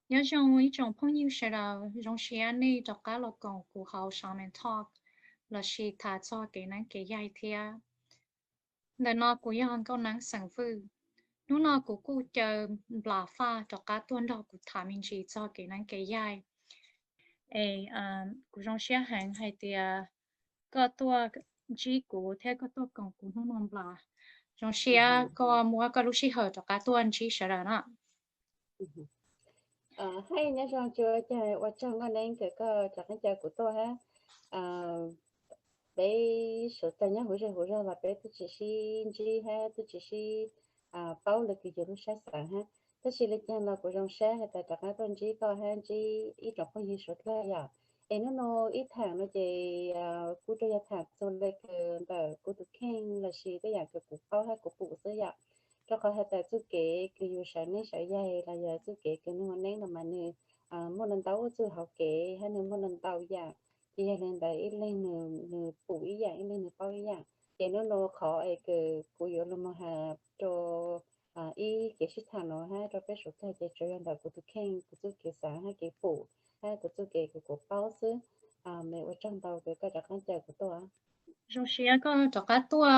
nhớ trong ý trong phong nhiêu sẽ là trong xe này cho cá lô còn của họ ShamanTalk là she thả cho cái năng cái dạy thia để nó của yon có năng sản phụ nó nó của cô chờ Bla Faaj cho cá tuần đó của thả mình chỉ cho cái năng cái dạy của trong xe hàng hay thì có tua chỉ của theo có tua còn của nó non Bla trong xe có mua có lúc xí hở cho cá tuần chỉ sợ là nó hay nhá rằng chưa chơi và trong cái này cái chắc cái chơi của tôi ha à bé số tay nhá hồi rồi là bé tôi chỉ xin chỉ ha tôi chỉ xin bao là cái chỗ sáng sáng ha tôi chỉ là chơi là của trong sáng hay tại chắc cái tuần chỉ có ha chỉ ít trong cái gì số thôi à em nó ít thằng nó chỉ cú cho gia thằng cho lấy cái tờ cú tụ khen là gì cái dạng cái cú bao hay cú phụ tới dạng cho có hai tờ chú kế cái yêu sáng này sáng dày là giờ chú kế cái nó nén là mà nè một lần tàu chú học kế hay là một lần tàu dạng thì lên đấy lên nửa bụi dạng lên nửa bao dạng thì nó khó ấy cái cú yêu là mà hà cho ý cái sự thằng nó ha cho cái số thay cái cho anh đạo của tụ khen của chú kế sáng hay cái phụ hay của chú kế của bao xứ mẹ ở trong tàu cái đặc ăn chơi của tôi rồi xe có cho cá tua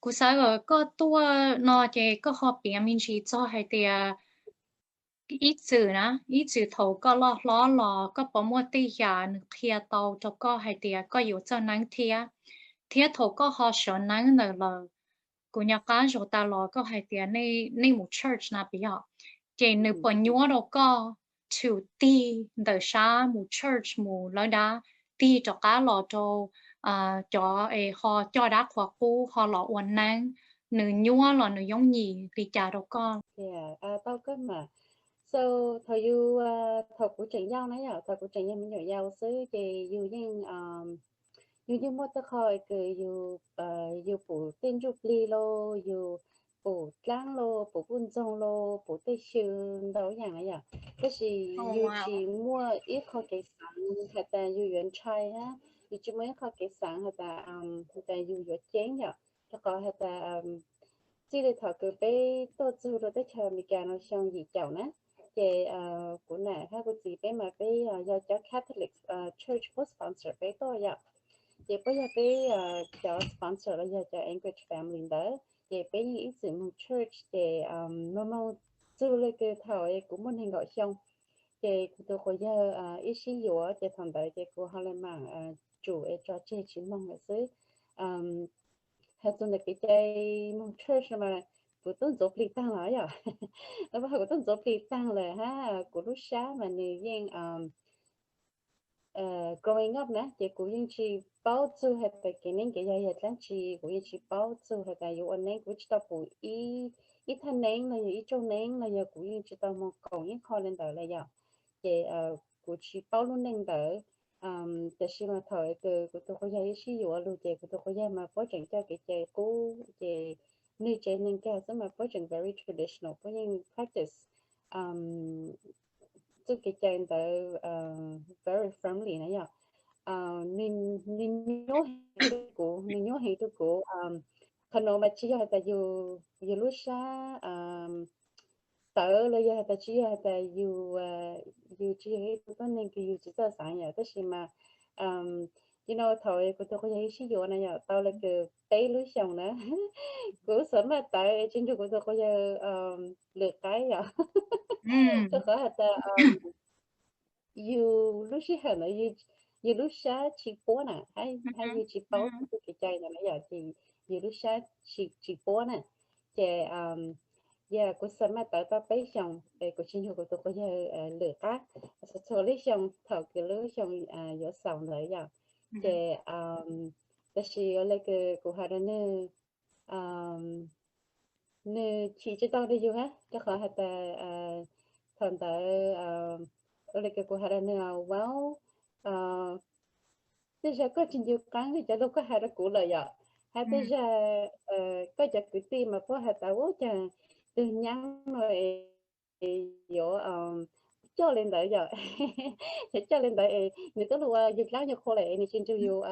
cú sao rồi có tua nó chỉ có họ biển mình chỉ cho hay thì ít chữ na ít chữ thầu có lo có bỏ mua tây giả thia tàu cho có hay thì có yếu cho năng thia thia thầu có họ sợ năng nữa là của nhà cá rồi ta lo có hay thì này này một church na bây giờ chỉ nếu bỏ nhúa đâu có chủ ti đời sa một church một lời đá ti cho cá lo cho họ cho đá khoa khu họ lo uốn năng nếu nhúa là nếu giống nhì thì chả đâu có tao có mà so thời you thời của trình giao nãy giờ thời của trình giao mình nhỏ giao xứ thì you nhưng you như một cái khơi cái you phụ tên chụp li lô you phụ trắng lô phụ quân sông lô phụ tây sư đâuอย่างấy à cái gì oh you wow chỉ mua ít kho cái sản hay là you yuan chai ha you chỉ mua kho cái sản hay là you yuan chén nhở cho có hay là chỉ để thọ cái bé tôi chú rồi tới chờ mình cả nó xong gì chậu nè thì của nè ha của chị bé mà bé do cho Catholic Church có sponsor bé tôi vậy thì bây giờ bé cho sponsor là do cho English family đó thì bé như ý sự một church thì nó mau chú lên cái thời của mình hình gọi xong thì tôi có giờ ý sĩ dũa thì thằng đấy thì của họ lên mạng chủ cho chơi chỉ mong là xứ hay tôi là cái chơi mong church mà của tôi dốt lịch tăng lại à nó bảo của tôi dốt lịch tăng là ha của lúc sáng mà người dân growing up nè chị của những chị bảo chú hay là cái nên cái gì hết chị của những chị bảo chú hay là yêu anh nên của chị tao phụ ý ý thân nên là ý châu nên là giờ của những chị tao một cầu những kho lên đời là giờ chị của chị bảo luôn nên đờiแต่是嘛头个都好像也是有啊，路这个都好像嘛，反正叫个这古这女这能干什么，反正 very traditional，反正 practice，这个这的very friendly 那样，你有很多你有很多可能嘛只要在有路上tớ là giờ ta chỉ là ta yêu chỉ hết có nên cái yêu chỉ ta sáng nhà tức là mà you know thôi của tôi có thấy sử dụng này nhở tao là cái tay lưới chồng nữa của sớm mà tao trên chỗ của tôi có giờ lượt cái nhở tôi có hạt ta yêu lúc xí hở nữa yêu lúc sáng chỉ bố nè hay yêu chỉ bố cái chạy này giờ thì yêu lúc sáng chỉ bố nè thì giờ cô sớm mà tới tao bé chồng để cô xin cho cô tôi có giờ lựa cá sau lấy chồng thầu cái lứa chồng giữa sòng rồi giờ thì ta chỉ ở lại cái cô hà đó nè nè chỉ cho tao đi vô ha cho khỏi hạt thằng tới ở lại cái cô hà đó nè wow bây giờ có chuyện nhiều cái thì cho đâu có hà đó cũ lời giờ hay bây giờ có giờ cứ tìm mà có hạt tao chả từ nhắn rồi dỗ cho lên đấy giờ sẽ cho lên đấy người ta lùa dục lá như khô lệ này trên cho dù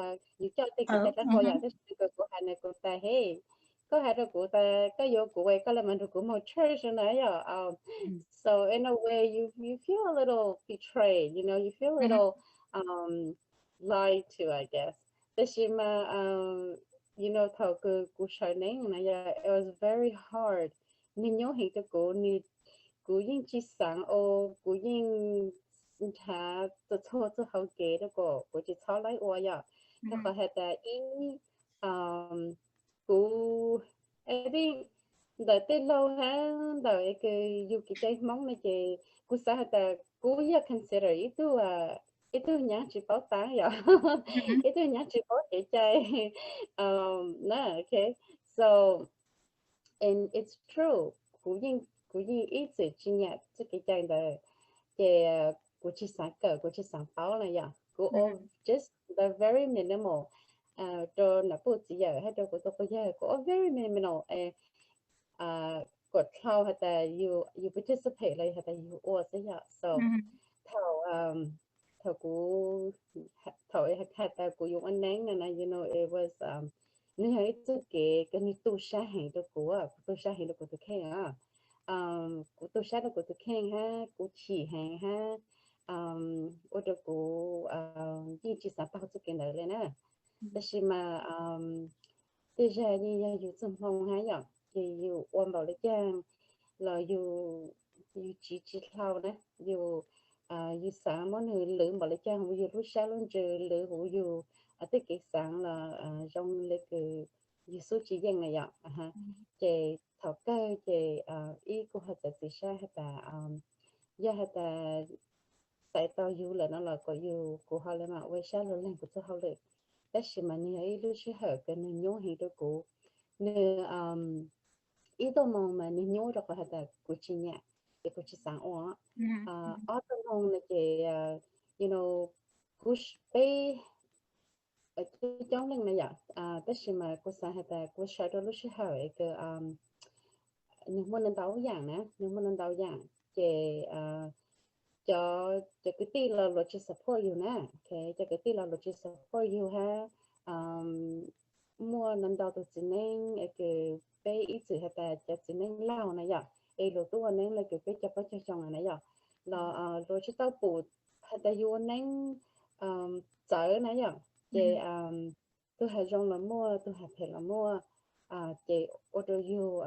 cho tiền cái tài khoa giờ thế của hàng này của tài hey có hai đứa của ta có vô của ấy có là mình được của một church nữa ya. So in a way you feel a little betrayed, you know, you feel a little lied to, I guess. Thế mà you know thầu cứ sai nén này ya, it was very hard. Nên nhớ hiện tại của ni cú yên chỉ sáng ô cú yên thà tự thua tự hậu kế đó của chỉ tháo lấy ô ya nó có hệ ta ý cú ấy đi đợi tới lâu ha đợi cái dù cái trái mong này chị cú sa hệ ta cú ya consider itu nhá chỉ bảo tá ya itu nhá chỉ bảo cái trái nó okay so and it's true cú yên ít sự chi nhẹ chứ cái trái đời cái cú chỉ sáng cỡ cú chỉ sáng báo này ya cú all just the very minimal cho nó bút chỉ giờ hay cho cú tôi có giờ cú all very minimal gột thao hay là you participate lại hay là you all thế ya so thao thao cú thao hay là cú dùng anh nén này you know it was nếu hay cái như tu sa hàng cho cú tu sa hàng cho cú tôi khen cú tu sa cho cú tôi khen ha cú chỉ hàng ha ở đó cú đi chỉ sản phẩm cho cái này lên nèแต่mà bây giờ nhưอยู่สมพงษ์ฮะอย่างอยู่วันบอกเลยจ้างเราอยู่chỉ thao nèอยู่sáng món người lưỡng bảo lấy trangอยู่lúc sáng luôn trời lưỡng hữuอยู่tới cái sáng là trong lấy cáiอยู่số chỉ dân này ạ ha chị thảo cây chị ý của họ tự sa hay là do hay là tại taoอยู่là nó là cóอยู่của họ là mà quay sáng lên của họเลยแต่mà như ấy lúc trước họ cái nên nhớ hiện được của nên ý đồ mong mà nên nhớ được có là của chị nhẹ để của chị sáng ó ở trong mong là chị you know push bay ở cái trong lần này ạแต่mà của sáng là của sáng đó lúc trước họ cái nhưng mà nên đào dạng nè nhưng mà nên đào dạng chị cho cái tí là luật chỉ support you nè okay cho cái tí là luật chỉ support you ha mua nâng đầu từ chính nên cái bé ít sự hay là cho chính nên lao này vậy ấy lúc tôi nên là cái cho bắt cho chồng này vậy là rồi chỉ tao bù hay là you nên chở này vậy thì tôi hay dùng là mua tôi hay phải là mua thì order you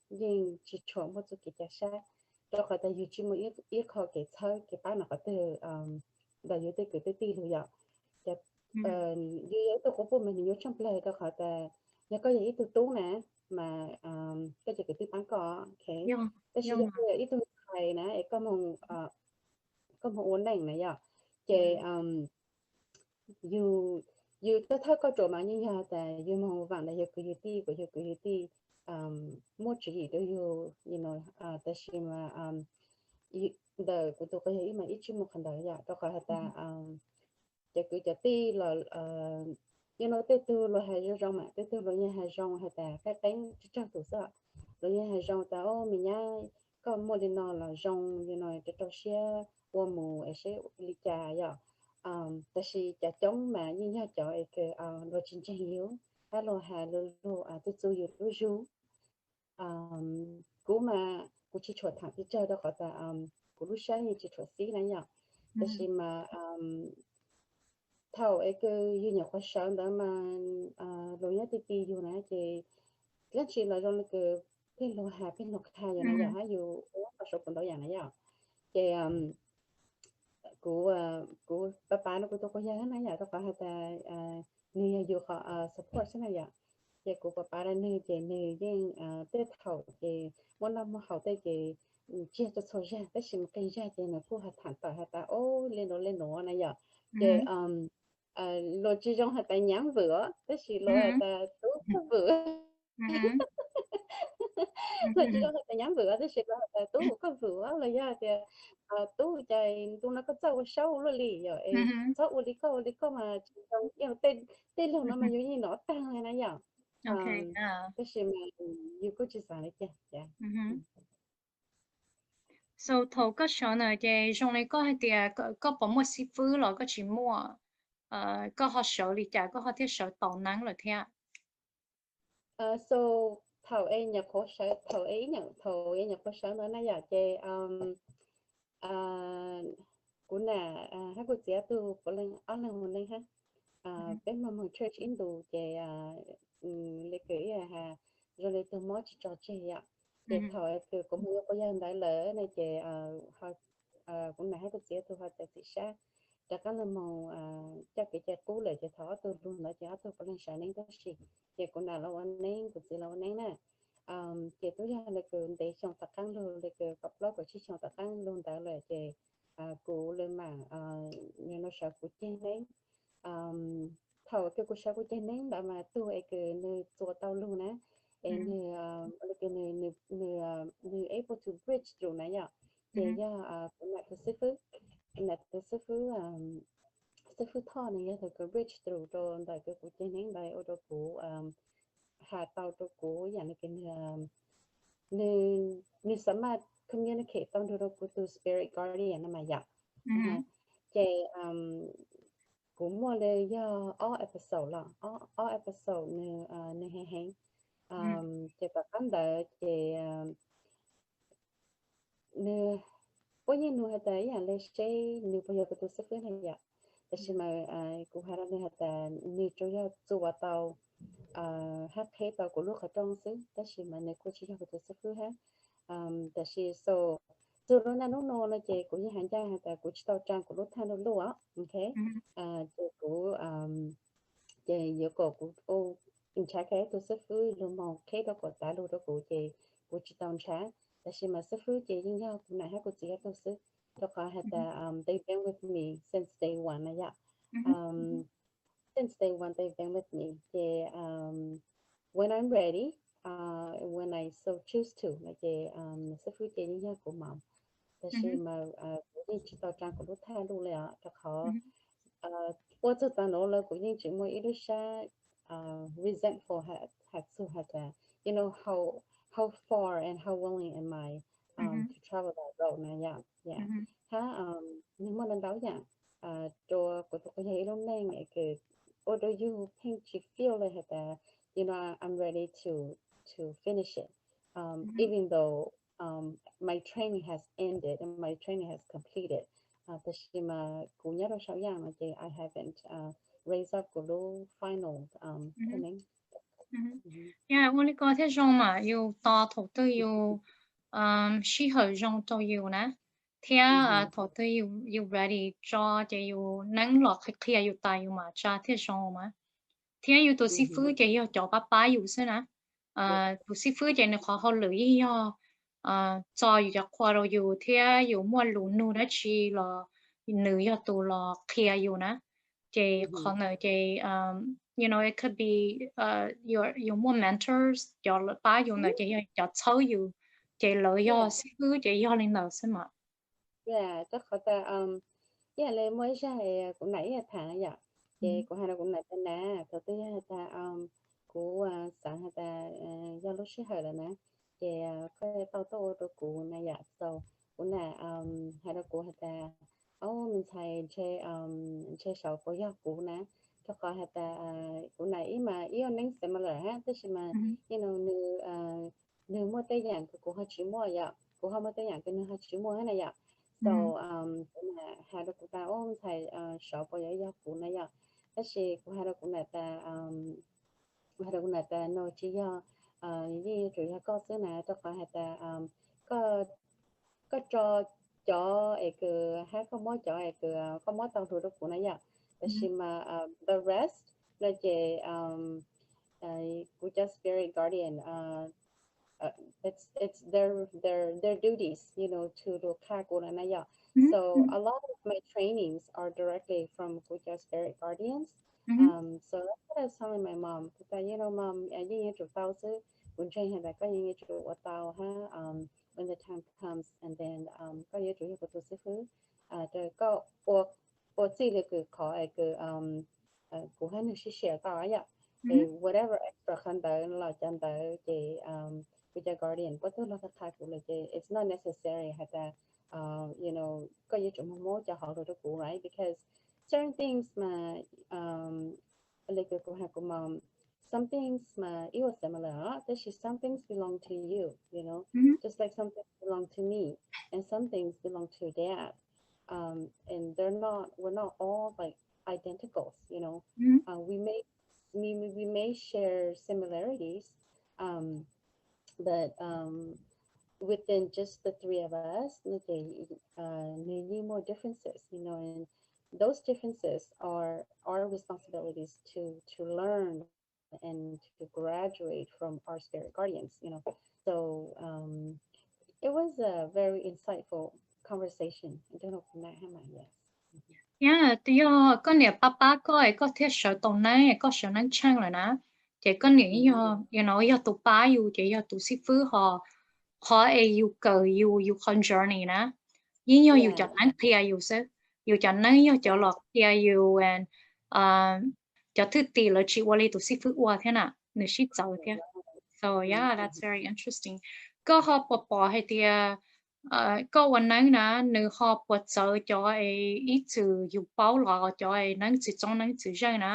nhưng chỉ chọn một chút cái giá sách cho khỏi ta chỉ một ít khó cái chơi cái bán nó có từ là yếu tới cái tí luôn vậy như tôi cũng phụ mình nhớ trong play cho khỏi ta nhớ có gì từ tú nè mà cái gì cái tí bán có okay cái gì cái ít từ thầy nè có một ổn định này vậy thì you tôi thấy có chỗ mà như nhà tại you mong vàng là you tí mua chỉ để you know tại mà đời của tôi có ý mà ít chút một phần đời vậy tôi khỏi ta cái tí là you know tết tư là hay rong mà tết tư là như hay rong hay ta cái đánh trong tủ sợ rồi như hay rong ta ô mình nhá có mua đi nó là rong you know cái trâu xe qua mù ấy sẽ đi trà vậy ta chỉ chả chống mà như nhau cho cái lo chính trị hiếu cái lo hà lo tôi yêu lo ru cú mà cú chỉ chuột thẳng đi chơi đó khỏi ta cú lúc sáng như chỉ chuột xí này nhở ta chỉ mà thầu ấy cái như nhà khoa sáng đó mà lo nhớ tí yêu này thì cái chỉ là do cái lo hà cái lo khai vậy này giờ hả dù có số còn đó dạng này giờ thì của bà nó của tôi có giá này giờ tôi có hai ta người dù họ support thế này giờ thì của bà là người thì người dân tết hậu thì mỗi năm hậu tết thì chia cho số ra tất nhiên cây ra thì nó cũng hạt thẳng tỏi hạt ta ô lên nó này giờ thì lo chỉ trong hạt ta nhám vừa tất nhiên lo hạt ta tốt vừa là chỉ có cái nhắm vừa thì sẽ là tú có vừa là do thì tú chạy tú nó có sâu sâu luôn lì rồi sâu đi có mà trong yêu tên tên luôn nó mà như nó tăng này nè giờ cái gì mà yêu có chỉ sáng đấy chứ so thầu có sợ này thì trong này có thì có bỏ một xí phứ rồi có chỉ mua có họ sợ thì chả có họ thiết sợ tàu nắng rồi thế So thầu ấy nhập khẩu sở thầu ấy nhập khẩu sở nữa nó giờ chơi uh, cũng là hát của chị tu có lên ở lên một lên ha bên mà mình church Indo chơi lễ kỷ ha rồi lễ từ mót cho chơi ạ chơi thầu từ cũng mua có dân đại lễ này chơi họ cũng là hát của chị tu họ tại thị xã chắc là màu chắc cái chặt cũ lại chơi thọ tôi luôn là chơi tôi có lên sáng nên đó gì chơi cũng là lâu anh nên cũng chỉ lâu anh nè chị tôi ra là cứ để trong tập căng luôn để cứ cặp lót của chị trong tập căng luôn đó là chị cụ lên mạng như nó sợ của chị đấy thầu cái cuộc sống của chị nén đã mà tôi ấy cứ nơi tua tàu luôn á em nơi cái nơi able to bridge through này nhở chị ra cũng là cái sức là cái sức sức thọ này thì cái bridge through rồi tại cái của chị nén đây ở đó của hạ tàu đó của dạng cái ni sama communicate tông đồ của tu spirit guardian mà dạ ha chị cũng muaเลยย่อ all episode ละ all episode ในแห้งchị có cảm đợi chị nè bây giờ nuôi hạt ấy à lấy chơi nuôi bây giờ cái tôi sắp tới này dạแต่是mà cũng hay là nuôi hạt nuôi cho ra做到hát hết tàu của lúc ở trong xứแต่是mà nuôi cô chỉ cho cái tôi sắp tới haแต่是 so 做了那弄弄了姐估计寒假还估计到站估路摊的路啊，OK，姐估姐有个估哦，你查开都是夫路毛开到个大路的估姐估计当查，但是嘛是夫姐应该估哪还估自己都是，都讲还在they've been with me since day one 了呀，since day one they've been with me，姐when I'm ready。when I so choose to 那姐师傅姐应该估毛。但是嘛，估计知道张国路太路了，就好，我就当老了，估计只么一路下resentful had to had you know how far and how willing am I to travel that road nè, yeah, ha, nhưng mà lần đầu nha, cho của tôi thấy lúc này nghe cái, or do you think you feel like that, you know, I'm ready to finish it, even though my training has ended and my training has completed. Tapi mà cũng nhớ đâu sáu dạng là chị I haven't raised up của lô final thế nên. Yeah, only có thế trong mà yêu to thủ tư yêu sĩ hợp trong tôi yêu nè thế thủ tư yêu ready cho cho yêu năng lực khi yêu tài yêu mà cho thế trong mà thế yêu tổ sĩ phu cho yêu cho ba yêu thế nè tổ sĩ phu cho nên khó lựa yêu cho yêu khoa rồi yêu thế yêu mua lúa nô đó chỉ là nữ yêu tổ là khi yêu nè chị khó nữa chị you know, it could be your more mentors, your ba your nữa chị cho cháu you chị lợi yo sĩ cứ chị yo lên đầu xem mà. Yeah, chắc có ta yeah lên mới ra thì cũng nãy là thằng vậy. Chị cũng hay là cũng nãy tên nè, đầu tiên là ta của sáng hay ta do lúc xưa hồi là nè. Chị cái tao tôi của này vậy, so cũng là hay là của hay ta mình xài chơi sầu của do của nè. Cho coi hay ta cũng nãy mà yêu nên sẽ mà lại ha, tức là you know nữ mua tay dạng của họ chỉ mua vậy, của họ mua tay dạng cái nữ họ chỉ mua cái này vậy. So cũng là hai đứa cũng ta ôm thầy sợ bây giờ do cụ này giờ thế thì cũng hai đứa cũng là ta hai đứa cũng là ta nói chỉ do như chủ yếu có thứ này tôi có hai ta có cho ấy cứ hai có mỗi cho ấy cứ có mỗi tàu thủ đô cụ này giờ thế thì mà the rest là chỉ của just spirit guardian it's their duties, you know, to do kaguranaya. So a lot of my trainings are directly from Kuja Spirit Guardians. So that's what I was telling my mom. Because you know, mom, I didn't get to thousand. When train had like, I didn't get to what when the time comes, and then có nhớ chủ yếu của tôi sẽ phứ. Rồi có or chỉ là cứ có cái của hai nước sẽ share tao ấy. Whatever extra khăn tới là chân tới thì with your guardian but tôi là cái khai của là it's not necessary hay là you know có gì chúng muốn cho họ rồi đó cũng right because certain things mà like của hai của mom some things it was similar. That some things belong to you, Mhm. just like some things belong to me, and some things belong to dad. And we're not all like identicals, Mhm. we may share similarities, um, but within just the three of us, okay, need more differences, and those differences are our responsibilities to learn and to graduate from our spirit guardians. So it was a very insightful conversation. I don't know if Matt had mine. Yes. Yeah, thì do có nhiều papa có thiết sở tông này có sở năng chăng rồi nè, chỉ có những Mhm. do tụ ba yêu chỉ do tụ sĩ phứ họ họ yêu cầu yêu con journey nè, nhưng yêu cho Yeah. anh thì yêu sẽ yêu cho năng yêu cho lọt thì yêu and cho thứ tỷ là chỉ qua lấy tụ sĩ phứ qua thế nào, nếu sĩ giàu thế. So yeah, that's very interesting. Có họ bỏ hay thì cóวันนั้นนะหนูหอบปวดเจอจอยอีจืออยู่เป้าหลอจอยนั่งจือจ้องนั่งจือใช่นะ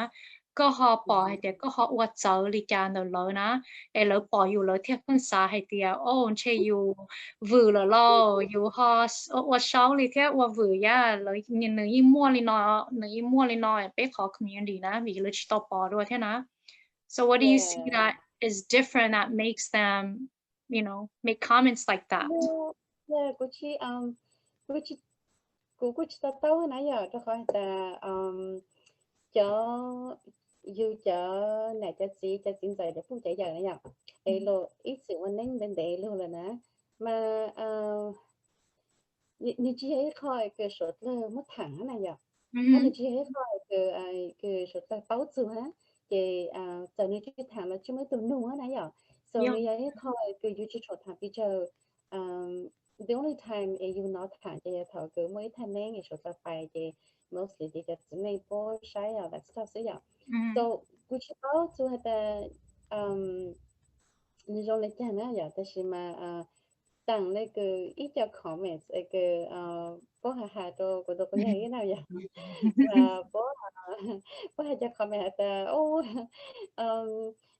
ก็หอบปอให้เดียก็หอบวัดเจอลีจานเดอเลยนะเออแล้วปออยู่เลยเทียบกันสาให้เดียโอ้เชยอยู่วือเลยล่ออยู่หอวัดเช้าลีเทียว่าวือย่าเลยหนูยิ่งมั่วลีนอหนูยิ่งมั่วลีนอไปขอ community นะมีเลยชิตอปอด้วยเท่านะ so what do you see Yeah. that is different that makes them make comments like that Yeah. Yeah. Cô chị cô chị ta tao nãy giờ cho khỏi ta cho cho này cho chính giải để phụ chạy giờ nãy giờ ấy lo ít sự quan đến bên đấy luôn là nè mà như chị ấy khỏi cái số là mất thẳng này giờ như Mhm. chị ấy khỏi cái số là bao nhiêu hả thì giờ như chị thẳng là chỉ mới từ nung á nãy giờ so Yeah. như ấy khỏi cái như chị số thẳng bây giờ the only time you not thẳng thì thở cứ mới thanh nên cái số là phải thì mostly thì just maple shy that stuff so yeah Mhm. so which also had the你说来讲呢呀，但是嘛当那个一条 comments 那个不还还多个多个样那呀，mà bố hay cho comment là ô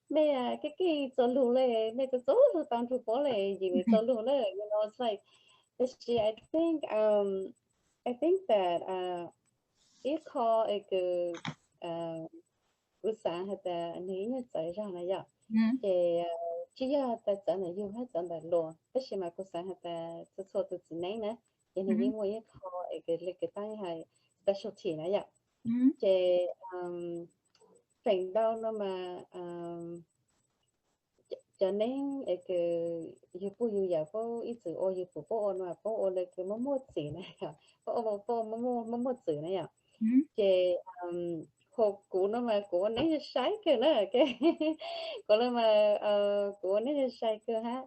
mẹ cái chỗ lù lệ mẹ cái chỗ lù tăng chủ bố lệ gì mẹ chỗ lù lệ it's like she I think that it call a good bữa sáng hay ta nếu như xảy ra này vậy Mhm. thì chỉ là ta dẫn là dùng hết dẫn là luôn tất nhiên mà bữa sáng hay ta sẽ cho tự nhiên này nè thì nếu như Mhm. mỗi cái tăng hay specialty này vậy Mhm. thì phèn đâu nó mà cho nên cái yêu phụ yêu giả phụ ít chữ ô yêu phụ phụ ô mà phụ ô là cái mốt chữ này à phụ mốt chữ này à Mhm. thì hộp cũ nó mà của nó sai cơ đó cái của nó mà của nó sai cơ ha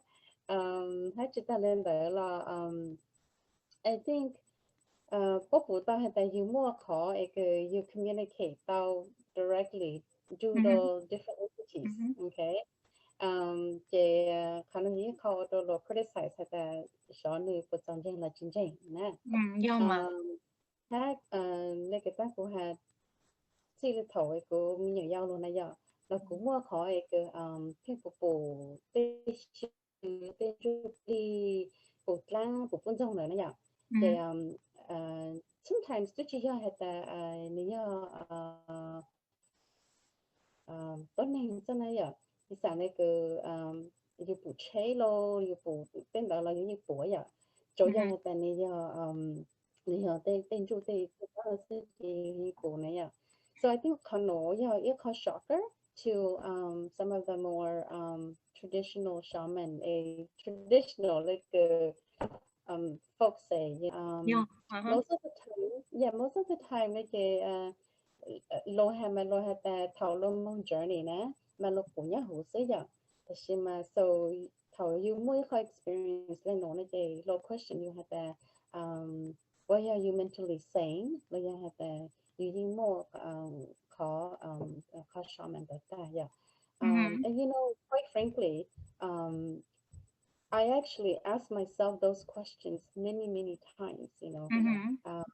hết chúng ta lên đó là I think bố phụ tao hay tại you mua khó cái you communicate tao directly due to Mhm. different entities Mhm. okay thì khả năng nhưเขาตัว criticize hay là số người phụ trách là chính trị nè Yeah, mà. hát nên cái tác của hà chỉ là thổi của nhiều giao luôn này giờ nó cũng mua khỏi cái phim phụ tê tê chụp đi phụ lang phụ phân trong nữa này giờ thì Mhm. sometimes tôi chỉ hay là nếu như tốt nên cho này giờ thì sáng nay cái như phụ chế lo như phụ tên đó là như phụ vậy chỗ giờ Mhm. hay là nếu như tên tên chủ tên đó là cái phụ này giờ. So I think Kano, yeah, it caused shocker to some of the more traditional shaman, a traditional like folks say. Yeah. Uh-huh. Most of the time, like lo ha ta thầu lo mong journey na, mà lo cũng nhớ hồ sơ giờ. Thế nhưng mà so thầu you mới có experience lên nó này lo question you had that what are you mentally saying? Lo you had that using more call shaman that yeah. Mhm. And quite frankly, I actually ask myself those questions many times. Mhm. Uh,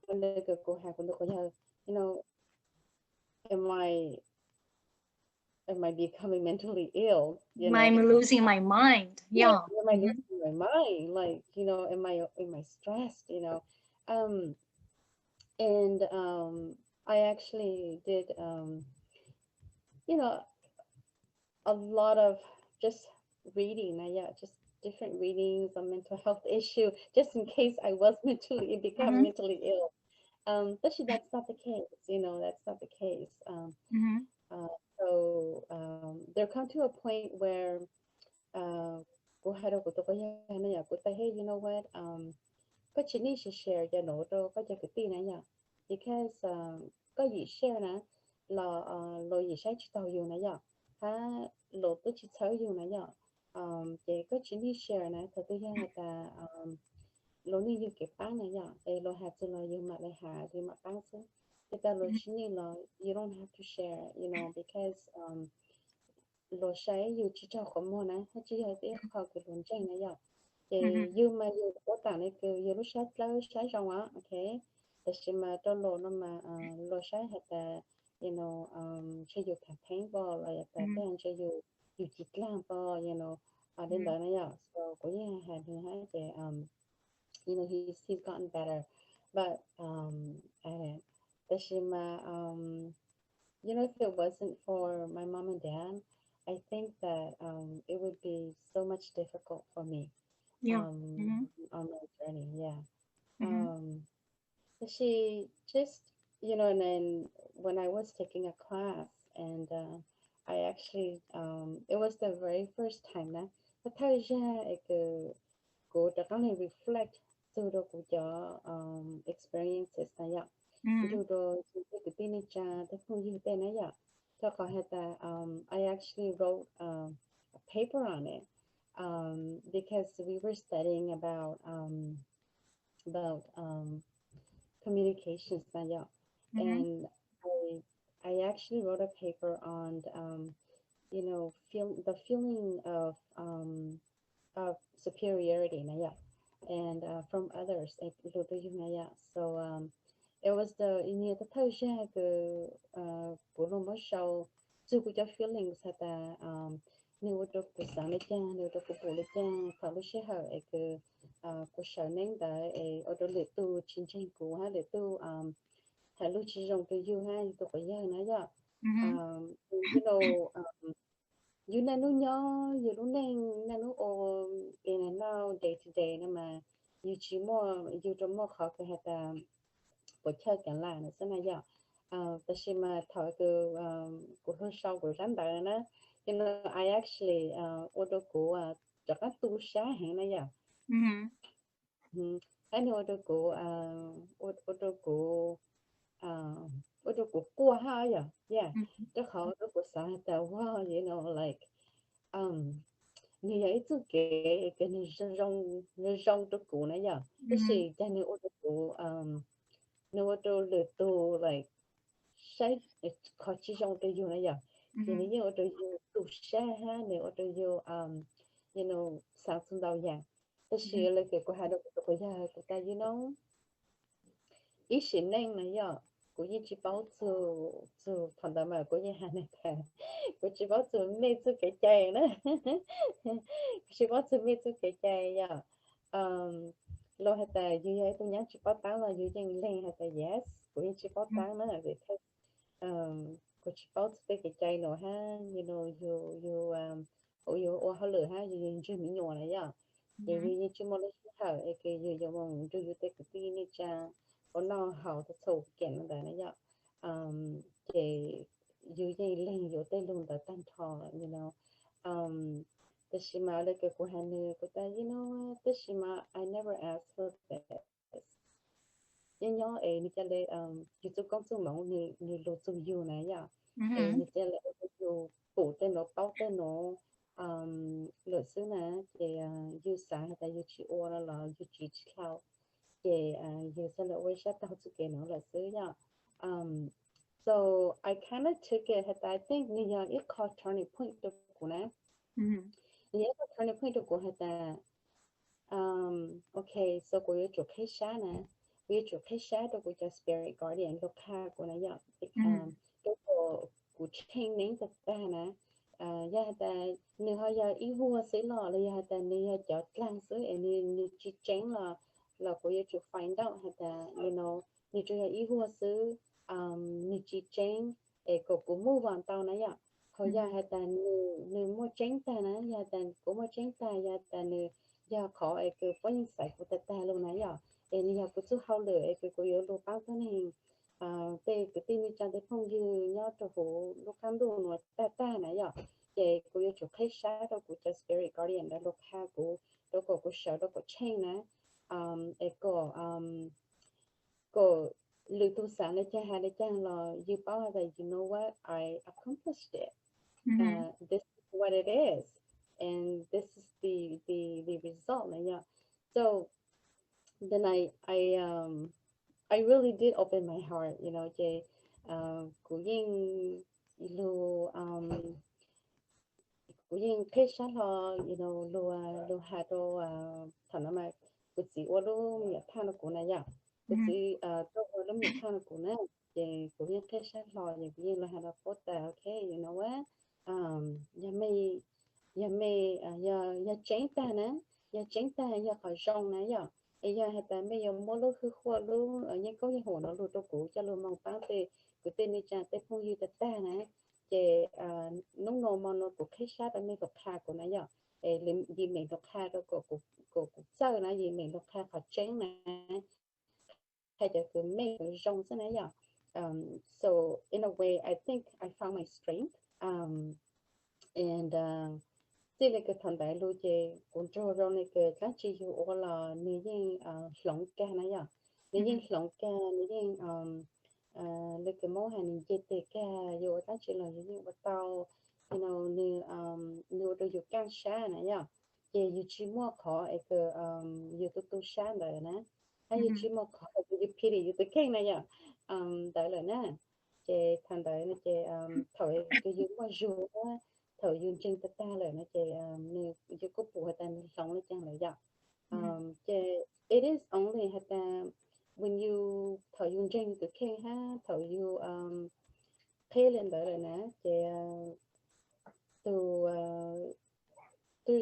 when they go have when they go, you know, am I am I becoming mentally ill? You know, I'm because losing my mind. yeah, Yeah. am I Mm-hmm. losing my mind? Like, you know, am I stressed? You know, um, and I actually did you know a lot of just reading. Yeah, just different readings on mental health issue, just in case I was mentally become Mm-hmm. mentally ill. But that's not the case. You know, that's not the case. Mm-hmm. Uh, there come to a point where uh, cô hai đâu của tôi có nhà này nhà của tôi hey you know what có chỉ need to share cho nó đâu có cho cái tin này nhá because có gì share nè là lo gì sai chỉ tao dùng này nhá ha lo tôi chỉ tao dùng này nhá để có chỉ need share nè thì tôi hay là lo ni dùng cái bán này nhá để lo hạt cho lo dùng mà lại hạt dùng mà bán chứ thì ta lo chỉ need là you don't have to share you know because lo sai you chỉ cho có mua nè chỉ hay để khó cái luôn chơi này nhá thì Mm-hmm. you mà you có tặng này cứ you lúc sai trong á okayแต่ชิมาตอนโลนมาโลใช้เหตุyou knowใช้อยู่ campaign บ่อะไรแต่แต่ใช้อยู่จิตล่างบ่ you know เดินได้นะยะ so ก็ยังให้แต่you know he's gotten better butแต่ชิมาyou know if it wasn't for my mom and dad I think that it would be so much difficult for me Yeah. um Mm-hmm. on my journey yeah Mm-hmm. she just, you know, and then when I was taking a class, and I actually, it was the very first time that but thay ra cái cô đã có thể reflect từ đó của cho experiences này ạ. Mm-hmm. Dù đó cái tin này cha, tôi không hiểu tên này ạ. Cho có hệ ta, I actually wrote a paper on it because we were studying about communications yeah. Mm-hmm. And I actually wrote a paper on you know the feeling of superiority na yeah and from others like yeah. So it was the in the thời của nó mới show dù cái feelings hay là nếu được của sáng lên cha nếu được của bố lên cha phải lúc sẽ hỏi cái của sở nên đã ở đó lệ tu chính chính của ha lệ tu hay lúc chỉ dùng từ you ha tôi có nhớ nói đó Mm-hmm. you know you know nhớ you lúc nên nó ô in and out day to day nè mà you chỉ mua you trong mua khó cái hệ của chơi cái là nó sẽ này giờ tại vì mà thổi từ của hơi sau của rắn đời nó you know I actually order của cho các tu xá hẹn này giờ Mm-hmm. anh order của order của order của cua ha giờ yeah chứ không order của sao tao wow you know like um như vậy chứ cái nó rong cho cụ này giờ cái Mm-hmm. gì cho nên order của nếu order được tu like sai khó chỉ trong tôi dùng này giờ thì Mm-hmm. nếu order you tu sai ha nếu order you you know sáng sớm đầu giờ tôi sẽ lấy cái của hai đứa của nhà của ta you know ý xin nên này giờ của như chỉ bảo từ thằng đó mà của nhà hàng này thà của chỉ bảo từ mấy từ cái chai nữa chỉ bảo từ mấy từ cái chai giờ lo hay ta như vậy tôi nhắn chỉ bảo tao là như vậy lên hay ta yes của như chỉ bảo tao nữa là vì thế của chỉ bảo từ cái chai nữa ha you know you you họ lừa ha you chưa mình nhỏ này giờ thì Mm-hmm. như chỉ một lúc thở cái như mong cho you take cái tin đi cha có nó hậu thật sự kiện đó này giờ thì you dây lên you tay luôn đó tan thọ you knowแต่ชิมาเลยก็กูหันเลยกูแต่ you know what แต่ชิมา I never asked for this ยังย่อนี่จะเลยอยู่จุดก้องจุ่มมองนี่รู้จุ่มอยู่นะอย่าMm-hmm. นี่จะเลยอยู่ปู่เต้นเนาะเป้าเต้นเนาะเหลือซื้อนะจะอยู่สายแต่อยู่ชีโอแล้วเหรออยู่จีเขาจะอยู่สลับไว้ชัดเท่าจุดเกเนาะเหลือซื้ออย่า um so I kind of took it แต่ I think นี่ยังอีกข้อ turning point ตัวกูนะ Mm-hmm.นี่ก็ turning point ตัวกูแต่ okay, so của yêu chuột hết xá nè, yêu chuột hết xá đâu của cho spirit guardian lúc ha của nó dọn, Mm-hmm. cái của của trên đến tất cả nè ya ta nếu họ ya ý vua sẽ lò là ya ta nếu cho lang sứ em nếu chỉ tránh là có yêu to find out hay ta nếu cho ya ý vua sứ nếu chỉ tránh có cũng mua vào tàu này ya họ ya hay ta nếu mua tránh ta nè ya ta cũng mua tránh ta ya ta nếu ya khó cái phần sai của ta luôn này ya em ya cũng chú hao lửa cái có yêu đồ bao cái này cái tin như chẳng thể không như nhau cho hồ lúc khám đồ nó ta này giờ vậy cô yêu chụp hết sát đâu của cho spirit guardian đó lúc ha của đâu có sợ đâu có chain nè có lưu tu sản để cha hai để cha là you bảo là you know what I accomplished it this is what it is and this is the result này giờ so then I really did open my heart, je cú yên lu cú yên kết sát lo, lu hà đô thằng mà cú chỉ ô lu miệt than cú này ya, cú chỉ tôi ô lu miệt than cú này, je cú yên kết sát lo, je cú yên lu hà đô post okay, you know what, ya tránh ta nè, ya tránh ta ya khỏi rong nè ya. Giờ hiện tại bây giờ mỗi lúc cứ khoa luôn ở những cái hồ nó luôn đâu cũ cho luôn mong phá thì cái tên này cha tên không như ta này để nông nô mà nó cũng khai sát ở mấy cái kha của nó giờ để gì mình đọc kha đâu có chơi nó gì mình đọc kha phải tránh này hay là cái mấy cái rong thế này giờ so in a way I think I found my strength and chỉ là cái thằng đại lưu chế cũng cho rồi này cái các chị hiểu là nếu như sống ca này à nếu như sống ca nếu như lấy cái món hàng chế tế ca rồi các chị là như bắt tàu nếu đôi dù can sát này à thì dù chỉ mua khó cái dù tôi sát rồi nè hay dù chỉ mua khó cái dù phi dù tôi khen này à đại là nè thì thằng đại này thì thổi cái dù mà dù thời gian trên ta lại nó chơi nếu như có phụ hay ta sống nó chẳng lại dạo chơi it is only hay ta when you thời gian trên từ khi ha thời gian thế lên đó là nè chơi từ từ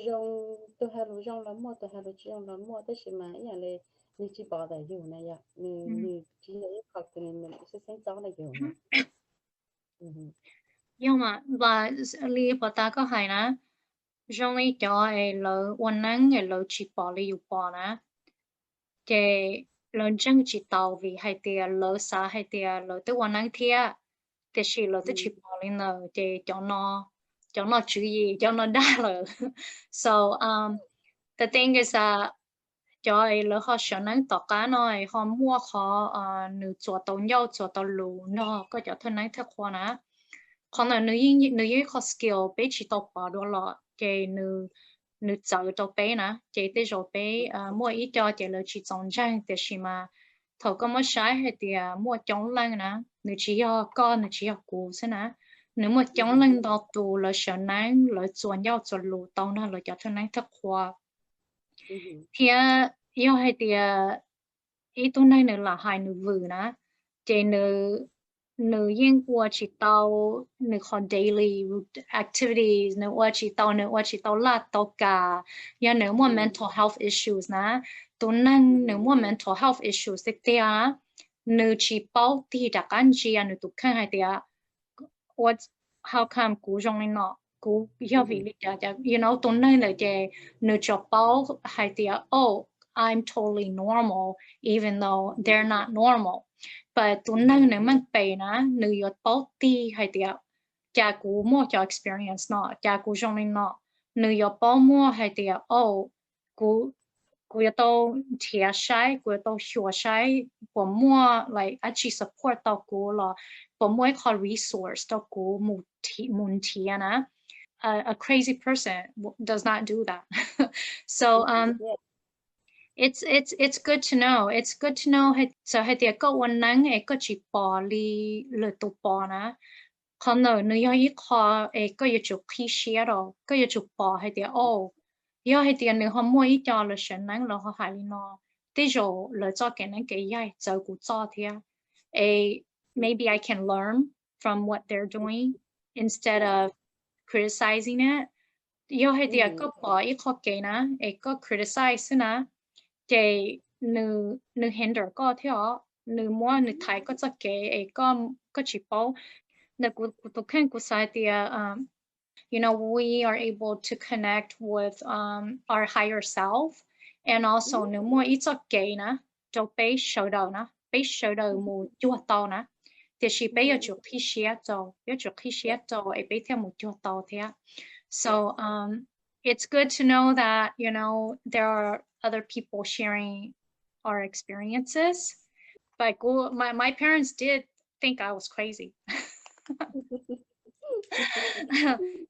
từ hai lối rong lắm mua từ hai lối rong lắm mua tới mà nhà này như chỉ bỏ đại dùng này ạ như chỉ lấy học thì mình sẽ sáng gió đại dùng nhưng mà và li bà ta có hay nè trong ấy cho ấy lỡ quan năng ấy lỡ chỉ bỏ li bỏ nè cái lỡ chân chỉ tàu vì hay tiệt lỡ xa hay tiệt lỡ tới quan năng thiệt thì chỉ lỡ tới chỉ bỏ li nè cái cho nó chú ý cho nó đa lỡ so the thing is cho ấy lỡ họ sợ năng tỏ cá nó họ mua họ nữ chùa tàu nhau chùa tàu lù nó có cho thân năng thật khoa nè còn là nữ yên có skill bé chỉ tàu bỏ đó là cái nữ giàu tàu bé nè cái tới rồi bé mua ít cho cái là chỉ trồng trang thì chỉ mà thầu có mất sai hay thì mua chống lăng nè nữ chỉ con nữ chỉ cú thế nè nữ mua chống lăng đó tù là sợ nắng là chuẩn nhau chuẩn lù tàu nó là cho thân năng thật khoa thì yêu hay thì ý tôi này nữa là hai nữ vừa nè cái nữ yên qua chỉ tao nữ còn daily activities nữ qua chỉ tao là tao cả ya nữ mua mental health issues nè tôi năng nữ mua mental health issues thì nữ chỉ bảo thì đã cái gì nữ tụi khăn hay thì what how come cú trong này nọ cú hiểu vì lý do you know tôi năng là cái nữ cho bảo hay thì oh I'm totally normal even though they're not normal but tụi năng nếu mang bề nó nữ yếu tố ti hay tiệt cha cú mua cho experience nó cha cú trong này nó nữ yếu tố mua hay tiệt oh cú yếu tố thiệt sai cú yếu tố hiểu sai của mua like actually support tao cú là của mua cái resource tao cú muốn thiệt na a crazy person does not do that so it's good to know. It's good to know. So hay tiệt có quan năng ấy có chỉ bỏ li lựa tụ bỏ na. Còn nữa nếu như có ấy có yêu chụp khi share đó, có yêu chụp bỏ hay tiệt oh, yêu hay tiệt nếu họ mua ít cho là sản năng là họ hay nó. Thế rồi lựa cho cái năng cái gì, giờ cũng cho thì maybe I can learn from what they're doing instead of criticizing it. Yo hay tia có bỏ ít khó kể na, ấy có criticize na, kể nữ hinder có theo, nữ mua nữ thái có cho kể, ấy có chỉ bảo, nữ cụ khen cụ sai tia, you know, we are able to connect with our higher self, and also nữ mua ít cho kể na, cho bé sầu đầu na, bé sầu đầu mù chua tao na, thì chỉ bé ở chỗ khi xé cho, ở chỗ khi xé cho, ấy bé theo mù chua tao thế. So it's good to know that, you know, there are other people sharing our experiences. But my parents did think I was crazy.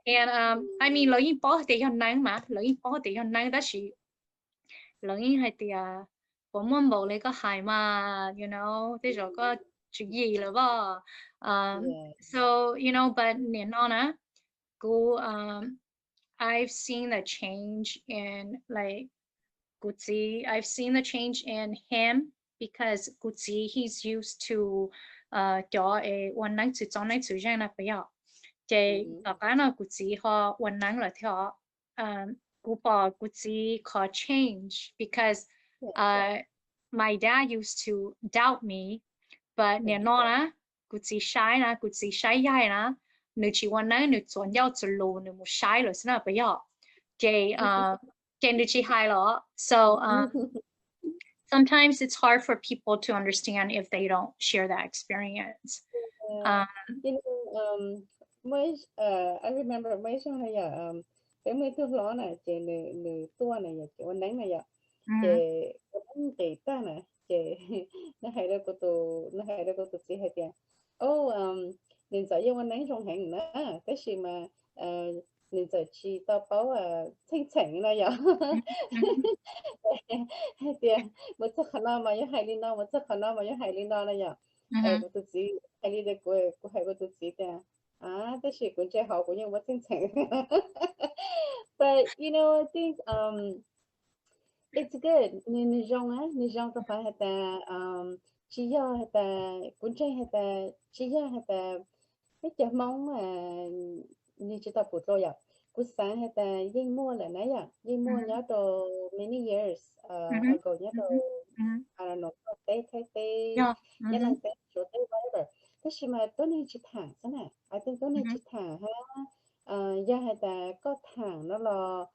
And I mean, lỡ như bỏ thì hơn nắng mà, lỡ như bỏ thì hơn nắng đó chỉ lỡ như hay thì của môn bộ lấy có hại mà, you know, thế rồi có chuyện gì là bỏ. So you know, but nè nó nè, cô I've seen the change in like Gucci. I've seen the change in him because Gucci, he's used to cho a one night to trong night to jang na phải không? Cái cái nào Gucci họ one night là theo cú bỏ Gucci có change because my dad used to doubt me, but nè nó na Gucci shy na nữ chỉ one night nữ chọn nhau từ lâu nữ một shy rồi xin là phải không? So sometimes it's hard for people to understand if they don't share that experience. You know, I remember mấy số này cái mấy thứ đó này chị nữ tua này chịวันนั้นnày chị ta này chị nó hay là cô tụi chị hay tiền nên giờ yêuวันนั้นtrong hàng nữa cái gì mà nên giờ chỉ tao bảo thanh chỉnh này hay tiền một chắc khả năng mà như hay đi nào một chắc khả năng mà như hay đi nào này cô tụi chị hay đi được cô hay cô tụi chị tiền cái gì cũng chơi học cũng như một thanh chỉnh but you know I think it's good ni rong ta phải hata chỉ do hata cũng chơi hata chỉ do hata cái chợ mong như chúng ta phụ rồi ạ cú sáng hata dinh mua là nãy ạ dinh mua nhớ đồ many years ago nhớ đồ I don't know Tết nhớ là Tết chỗ Tết whatever thế nhưng mà tôi nên chỉ thẳng thế này I think tôi nên chỉ thẳng ha do hata có thẳng nó là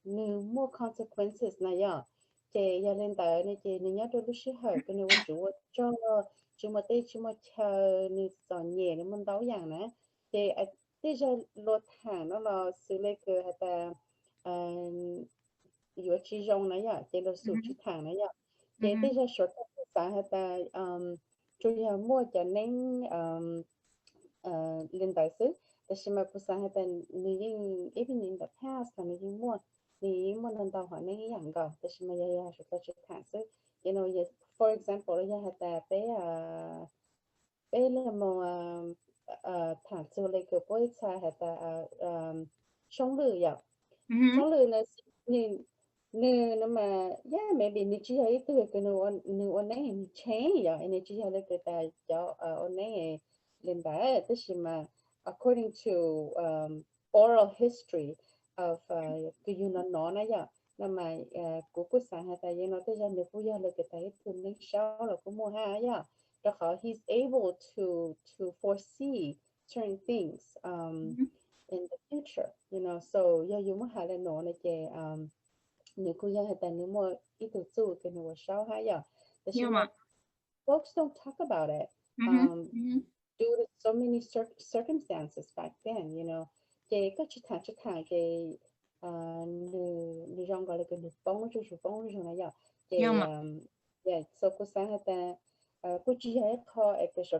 nhiều more consequences này ạ chị giờ lên tới này chị nhớ đôi lúc xí hỏi cái nếu chủ cho chú mà tê chú mà chờ như giòn nhẹ nó muốn đấu dạng nè thì tê giờ lột hàng nó là xử lý cái hạt yếu chi rong này ạ thì là sụt chi thẳng này ạ thì tê giờ sốt sáng hạt chú giờ mua cho nên lên tới xứแต่ชิมากุศลให้เป็นนี่ยิ่ง even in the past นี่ยิ่งมั่วนันตาหัวนี่อย่างก็แต่ชิมายาสุดก็ชุดฐานซึ่ง you know for example ยาแต่ไปเรื่องมองฐานสุเลยคือป่วยชาแต่ช่องลืออย่างช่องลือนะนี่นั่นมา yeah maybe นี่ชี้ให้ตัวคือนี่วันนี้นี่ change อย่างนี่ชี้ให้เลยคือแต่เจ้าวันนี้เล่นได้แต่ชิมาaccording to oral history of cái you nó này ya là mà của sáng hay tại vì nó tới giờ được bây giờ là cái tại thường đến sau là cũng mua ha ya đó họ he's able to foresee certain things in the future you know so ya you mà hay là nó này cái nếu cô ya hay tại nếu mua ít thứ chú cái nó sau ha ya nhưng mà folks don't talk about it due to so many circumstances back then, you know, cái có chỉ thà cái nữ rong gọi là cái nữ bông này vậy, cái yeah, so cô sáng ta cô chỉ hay có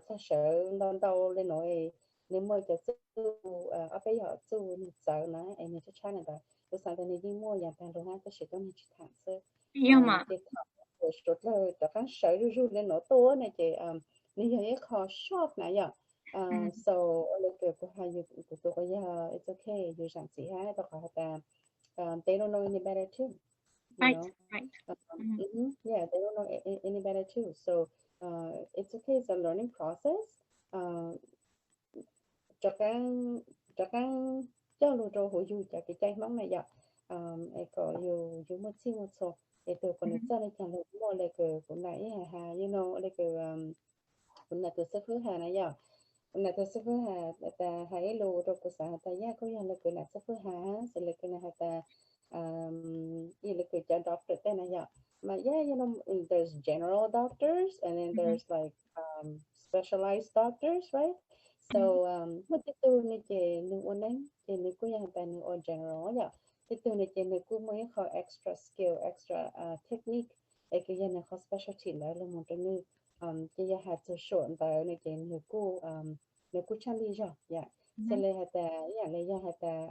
cái sở lần đầu lên nói nếu mà cái chú ở bây giờ chú nữ sợ nữa, em này chắc này đó, cô sáng ta đi mua nhà hàng đồ ăn cái sự đó mình chỉ thà sơ, cái sở là cái sở lên nói to này cáiนี่ยังขอชอบนะอย่างso เลยเกิดก็ให้อยู่ตัวก็ยัง it's okay อยู่สังสีให้ต่อค่ะแต่they don't know any better too you know yeah they don't know any better too so it's okay it's a learning process cho các cho lô rô hồi dù cho cái trái mong này vậy ai có dù một xí một số để tôi còn cho nên chẳng được mua lại cái cũng nãy hà you know lại cái cũng là tôi sẽ phứ hà này vậy cũng là tôi sẽ phứ hà ta hay lô rô của xã ta ya có yang là cái là sẽ phứ hà sẽ là cái này ta như là cái cho doctor tên này vậy mà yeah you know there's general doctors and then there's like specialized doctors right. So một cái từ này chỉ nữ ôn ấy chỉ nữ cô yang ta nữ ở general vậy cái từ này chỉ nữ cô mới có extra skill extra technique ấy cái yang có specialty là một cái nữ chỉ là hạt số short tại này chỉ nữ cô chăm đi rồi dạ cho nên hạt taอย่างnày hạt ta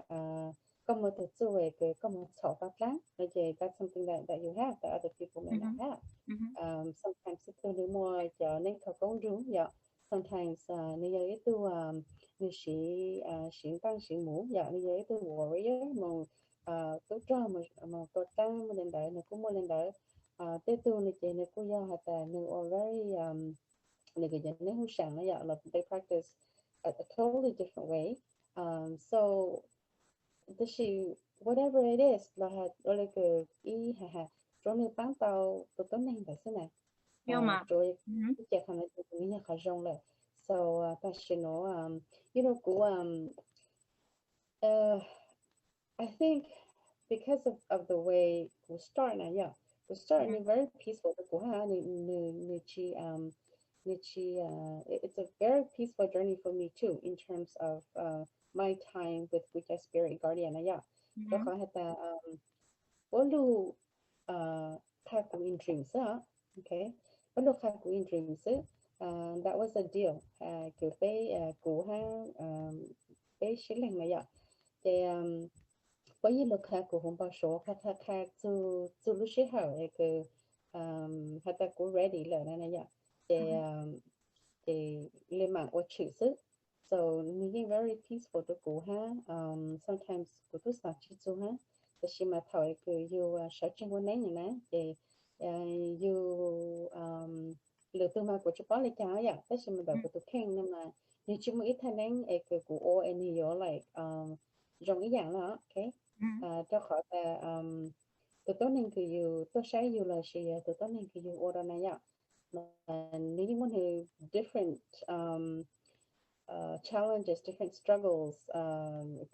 có một thứ chủ về cái có một số pháp lắm này chỉ that's something that you have that other people may not have. Sometimes tôi nữ mua cho nênเขาcông đúng dạ sometimes như vậy tôi như sĩ tăng sĩ mũ dạ như vậy tôi warrior mà tôi cho mà tôi tăng mà lên đấy nó cũng muốn lên đấy tôi này chị này cũng do hạt này very này cái dân này không sẵn nó dạ là they practice a totally different way. So this whatever it is là hạt là cái ý hạt trong này bán tàu tôi này phải thế này rồi cái chuyện này tôi nghĩ là khá rộng rồi. So that's you know cô I think because of the way we start now yeah we start in a very peaceful it's a very peaceful journey for me too in terms of my time with a spirit guardian yeah đó có hata bolu khai của in dreams okay bolu khai của in dreams that was a deal kiểu bé của hang bé xí lành này yeah thì bởi vì lúc khác của hôm bao số khác từ lúc xí hở cái hata của ready là này yeah thì lên mạng ở chữ sức so mình very peaceful to go ha sometimes go to start to ha thì khi mà thổi cái you searching one name nè thì you lựa từ mà của chú bảo lại cháo vậy thế khi mà đọc của tôi khen nhưng mà như chúng mình ít thanh nén cái của all and you like giống ý dạng đó okay cho khỏi là từ tối nên thì you tôi sẽ you là gì từ tối nên thì you order này vậy and nếu muốn thì different challenges, different struggles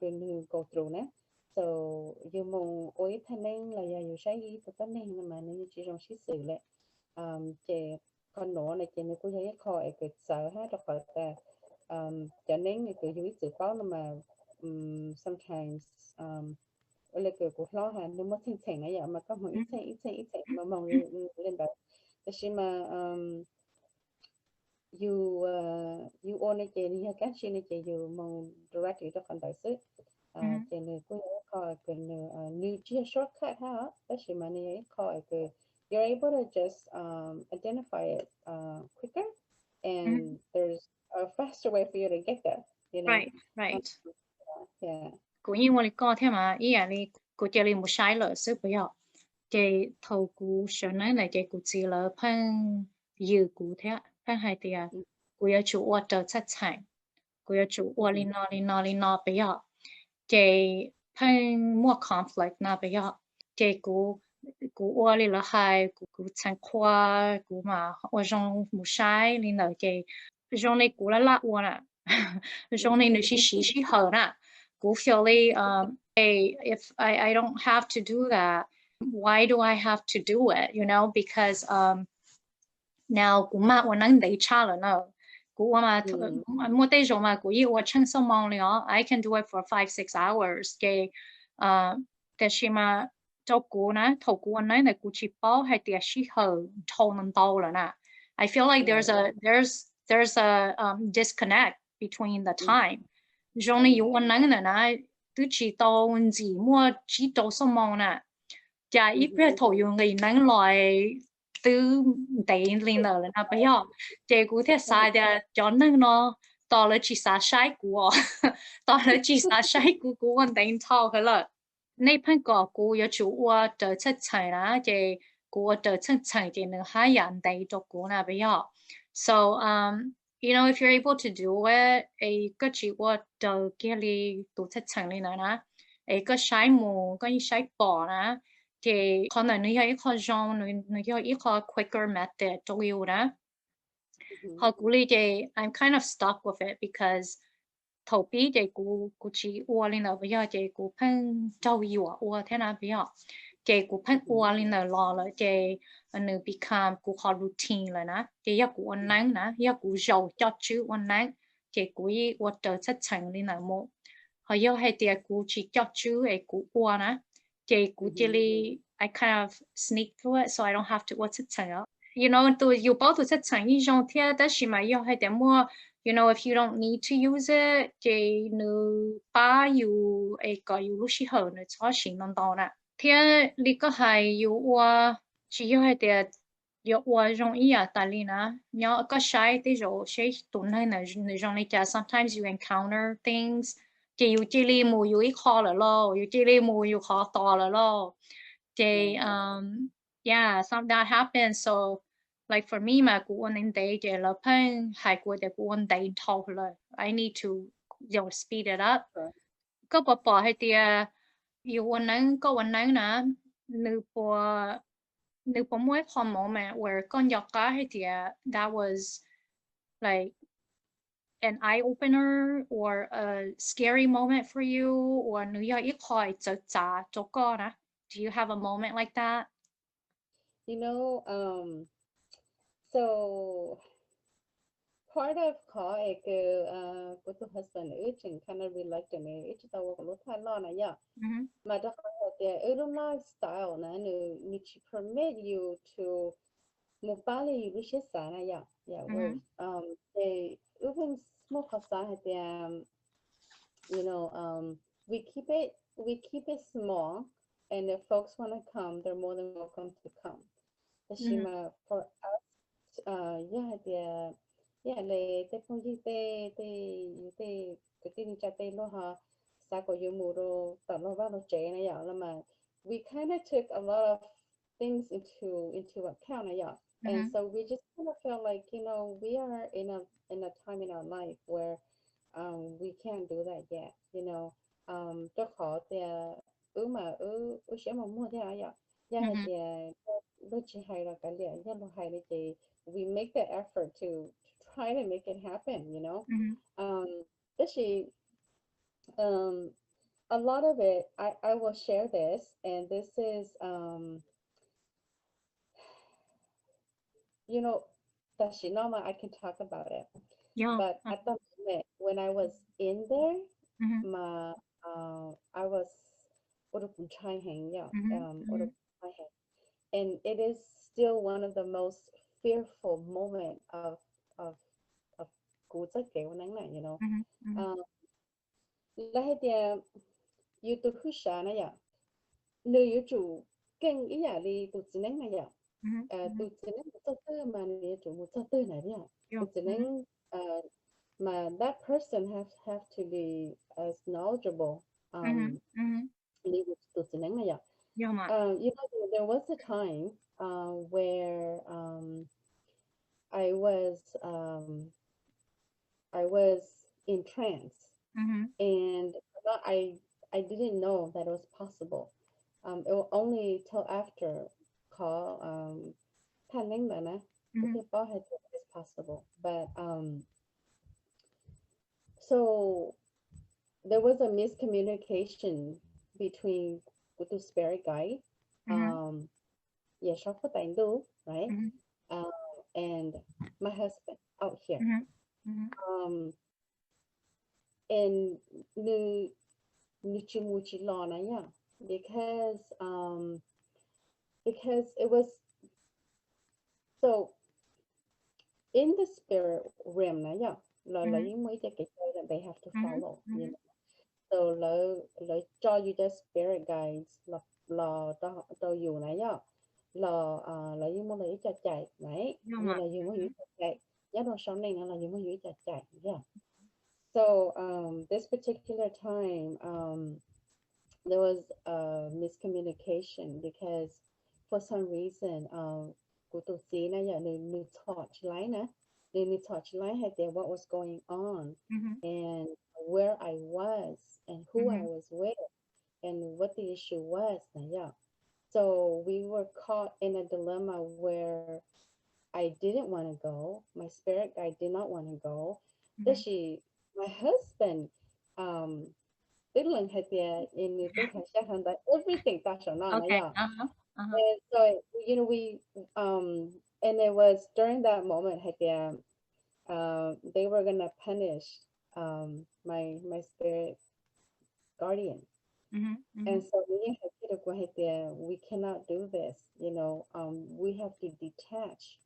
when you go through nè. So you mong ôi thanh nên là you sẽ ý từ tối nên mà nếu chỉ trong sự lệ chỉ con nó này chỉ nếu có thấy khỏi cái sợ hết rồi khỏi ta cho nên cái you sự khó mà sometimes là cái cuộc lo hàng nếu mất thiên thành này vậy mà có một ít mà mong lên đó thế mà you own it thì như các chị này chị you mong directly cho con đại sứ chị này cũng có cái new chia shortcut ha thế mà này có cái you're able to just identify it quicker and there's a faster way for you to get there you know right yeah cũng như mình có thêm mà ý là đi của chị một sai lỡ sức bây giờ chị thầu của sở này là chị của chị là phân dự của thế phân hai thì của yêu chủ ở trở chất thành của yêu chủ ở lên nó bây giờ chị phân mua conflict na bây giờ chị của ở là hai của thành khoa của mà ở trong một sai lên là chị trong này của là lạ quá nè trong này nó xí hở nè của feel if I don't have to do that why do I have to do it you know because now của mà tôi năng để trả lời nó của mà một cái chỗ mà của yêu tôi chân sống mong nữa I can do it for 5-6 hours cáiแต่是嘛照顾呢透过呢那顾去包还得是很头能到了呢 I feel like there's a disconnect between the time giống như yêu năng này tôi chỉ tao gì mua chỉ tao sống mong nè chả ít biết thổi dùng người năng loại từ đấy lên là bây giờ chỉ có thể sai để cho năng nó tao là chỉ sai của tao là chỉ sai của vấn đề thao hết rồi nên phần có của yêu chủ ở trở chất thành là chỉ của trở chất thành thì nó hai dạng đấy cho của là bây giờ so if you're able to do it, a cái chỉ qua đầu kia li tụ chất chẳng li nè, a cái sai mù, cái sai bỏ nè, thì có thể nó có khó trong nó có quicker method cho you nè. Họ cú li thì I'm kind of stuck with it because thầu bí thì cú chỉ qua li nè bây giờ thì cú phân trâu you qua thế nào bây giờ, thì cú phân qua li nè lo rồi thì nó become cú khó routine rồi nè, thì giờ cú ăn nắng nè, giờ cú giàu cho chú ăn nắng, thì cú y qua trở chất chẳng li nè một, họ giờ hay thì cú chỉ cho chú ấy cú qua nè, thì cú chỉ li I kind of sneak through it so I don't have to what chất chẳng tụi you bảo tụi chất chẳng như trong thế đó chỉ mà giờ hay thì mua if you don't need to use it, thì nữ ba you ấy có you lúc xí hở nữ cho xin non đó nè. Thế lý có hay you chỉ hay thì you trong ý à tại lý nè, nhớ có sai thì rồi sẽ tụi này nè trong lý cha sometimes you encounter things, thì you chỉ lý mù you ít khó là lo, you chỉ lý mù you khó to là lo, thì yeah, some that happens so. Like for me mà cú anh day thì là phân hai cú thì cú anh day thâu rồi I need to speed it up có bỏ hay thì yêu anh nắng nè nữ bỏ mỗi con moment where con dọc cá hay thì that was like an eye opener or a scary moment for you or nữ yêu ít khỏi cho con nè. Do you have a moment like that? So part of call của tu husband and kind of relate to me tao có lúc thay lo này ya mà đó thì lifestyle nè ni chỉ permit you to một bali you biết sao này ya where they even small husband thì we keep it small, and if folks want to come they're more than welcome to come. Shima for us le te phong ji te cái tin cha te lo ha sa ko yu mu ro ta lo ba lo che na ya la ma we kind of took a lot of things into account ya, and so we just kind of felt like we are in a time in our life where we can't do that yet, cho khó thì mà sẽ mà mua thế nào ya hay thì đôi chỉ hay là cái liệu ya lo hay thì we make the effort to try to make it happen, actually a lot of it I will share this, and this is that's normal, I can talk about it. But at the moment when I was in there I was and it is still one of the most fearful moment of Txoj Kev you to husha na ya no you chủ kinh ý ya li tu chỉ nén này ya tu chỉ nén tu tư mà ni chủ một tư này ya tu chỉ nén mà that person have to be as knowledgeable li tu chỉ nén này ya there was a time where I was in trance, and I didn't know that it was possible. It was only till after call it's possible. But so there was a miscommunication between with the spirit guide, right? And my husband out here. And Nichimuchi Lana, yeah, because it was so in the spirit realm, yeah, that they have to follow, so cho you the spirit guides cho you này yeah, là you muốn lấy cho chạy này, như là you muốn giữ cho chạy, giá đồ sau này là you muốn giữ cho chạy, yeah. So this particular time, there was a miscommunication because for some reason, cô tu sĩ này giờ nữ txoj lại nè, Nini touch line had there what was going on Mhm. and where I was and who I Mhm. was with and what the issue was. Yeah. So we were caught in a dilemma where I didn't want to go. My spirit guide did not want to go. That Mhm. she, my husband, um, didn't had there in the that everything that's on, Okay. yeah. Uh-huh. Uh-huh. And so we and it was during that moment had there they were gonna punish my spirit guardian. Mhm. And Mhm. so we had to go ahead there. We cannot do this, we have to detach.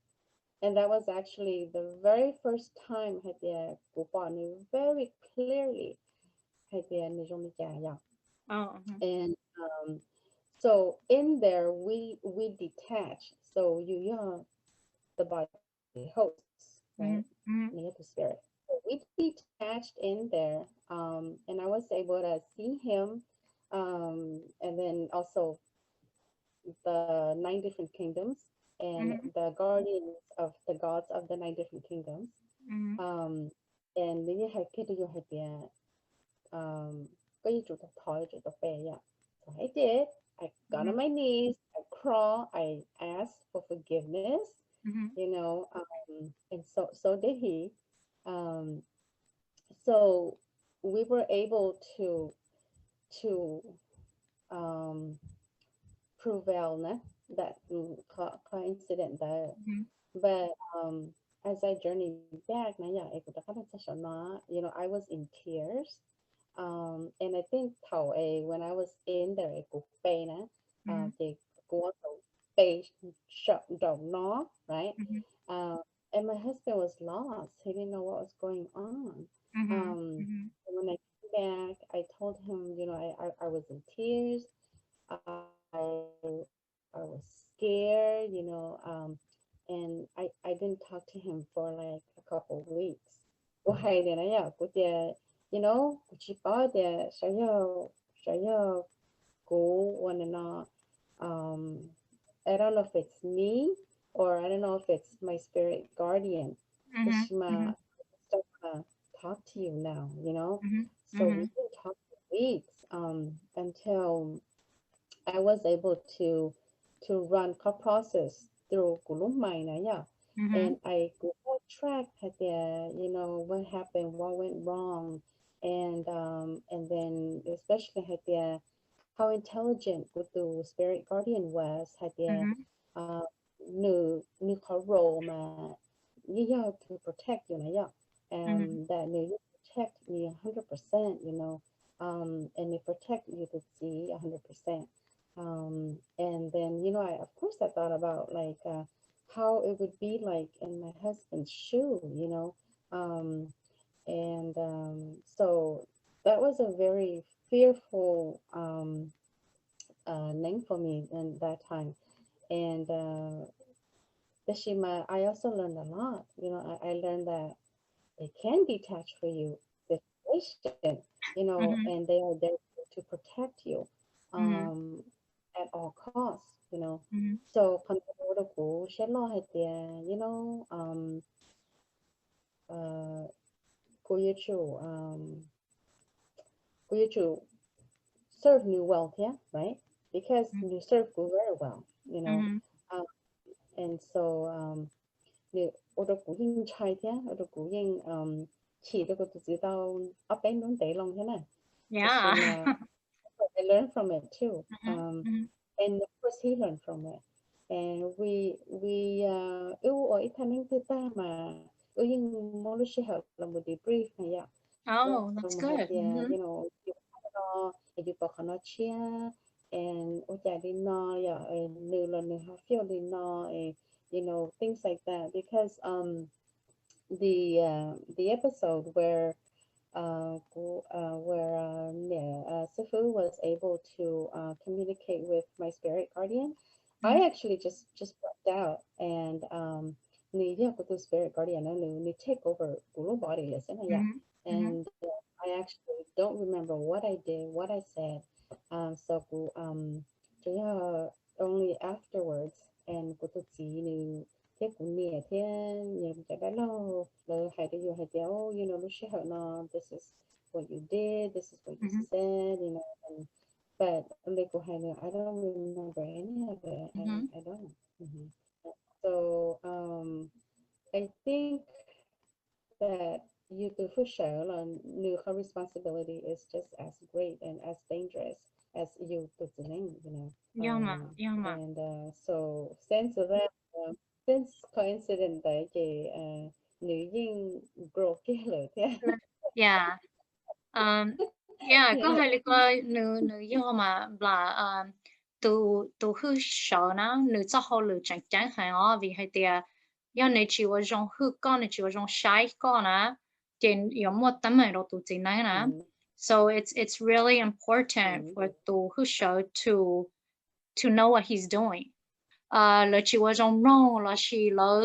And that was actually the very first time had there knew very clearly had there yeah. Oh. Mhm. And so in there we detach. So the body hosts, right? Mhm. Mhm. Near the spirit. So we detached in there, and I was able to see him, and then also the nine different kingdoms and Mhm. the guardians of the gods of the nine different kingdoms. Mhm. Um, and mình hay cái điều hay là có gì chủ tập thổi chủ tập bè yeah. So I did. I got on Mhm. my knees. I crawl. I asked for forgiveness. Mhm. And so did he. Um, so we were able to um, prevail that coincident there. Mhm. But as I journeyed back, na yeah, I was in tears. And I think when I was in there, Mhm. thì cô pay shut don't know, right? Mhm. Uh, and my husband was lost. He didn't know what was going on. Mhm. Um, Mhm. when I came back, I told him, I was in tears. I was scared, and I didn't talk to him for like a couple of weeks. Why then I go there, she bought there, go wanna know. Um I don't know if it's me or I don't know if it's my spirit guardian. But Mhm. Shima Mhm. still wanna talk to you now, Mhm. So we Mhm. didn't talk for weeks, until I was able to run car process through Kulummaina, yeah. And Mhm. I go track at the, what happened, what went wrong, and then especially at the how intelligent with the spirit guardian was had the Mhm. uh new role mà to protect yeah. Mhm. That you protect me 100%, and they protect you to see 100%. And then, of course, I thought about like how it would be like in my husband's shoe, and so that was a very fearful name for me in that time. And the Shima, I also learned a lot. I learned that they can detach for you the situation, Mhm. and they are there to protect you Mhm. um, at all costs, Mhm. So, panoro ko, siya lo uh, kuya chu, kuya chu serve new well, yeah, right? Because you serve go very well, Mhm. um, and so the order cooking chai yeah, order cooking chỉ được có tự tao up and down day long thế này. But she Yeah. I learned from it too. Mhm. Mhm. And of course he learned from it. And we yêu ở ít thanh thứ ta mà yêu những món lúc học là một debrief này ạ. Oh, Rồi that's một hạt good. Mhm. you nó you có nó chia and ở nhà đi nó nửa lần nửa half feel đi nó things like that because the episode where Sifu was able to communicate with my spirit guardian. I Mhm. actually just blacked out and niya ko to spirit guardian ni take over gulo body listen yeah. Mhm. Mhm. And I actually don't remember what I did, what I said. So yeah, only afterwards and ko to see ni thế cũng nè thế nhiều cái đó lo hay để you hay đéo you know lúc trước nó this is what you did, this is what you Mhm. said, you know, and but like I don't remember any of it. Mhm. I don't. So I think that you do for sure and new responsibility is just as great and as dangerous as you doing, you know. Yeah mà, yeah mà. And so since that since coincident that chị nữ duyên broke cái lửa thế Yeah. Um, yeah, có hai lý coi nữ nữ do mà là từ từ hư sợ nó nữ cho họ lựa chọn chẳng hạn ó vì hay tiệt do nữ chỉ có dùng hư con nữ chỉ có dùng sai con á trên có một tấm này đâu tụ chính này nè so it's really important for tụ hư sợ to know what he's doing là chỉ có dùng wrong là chỉ là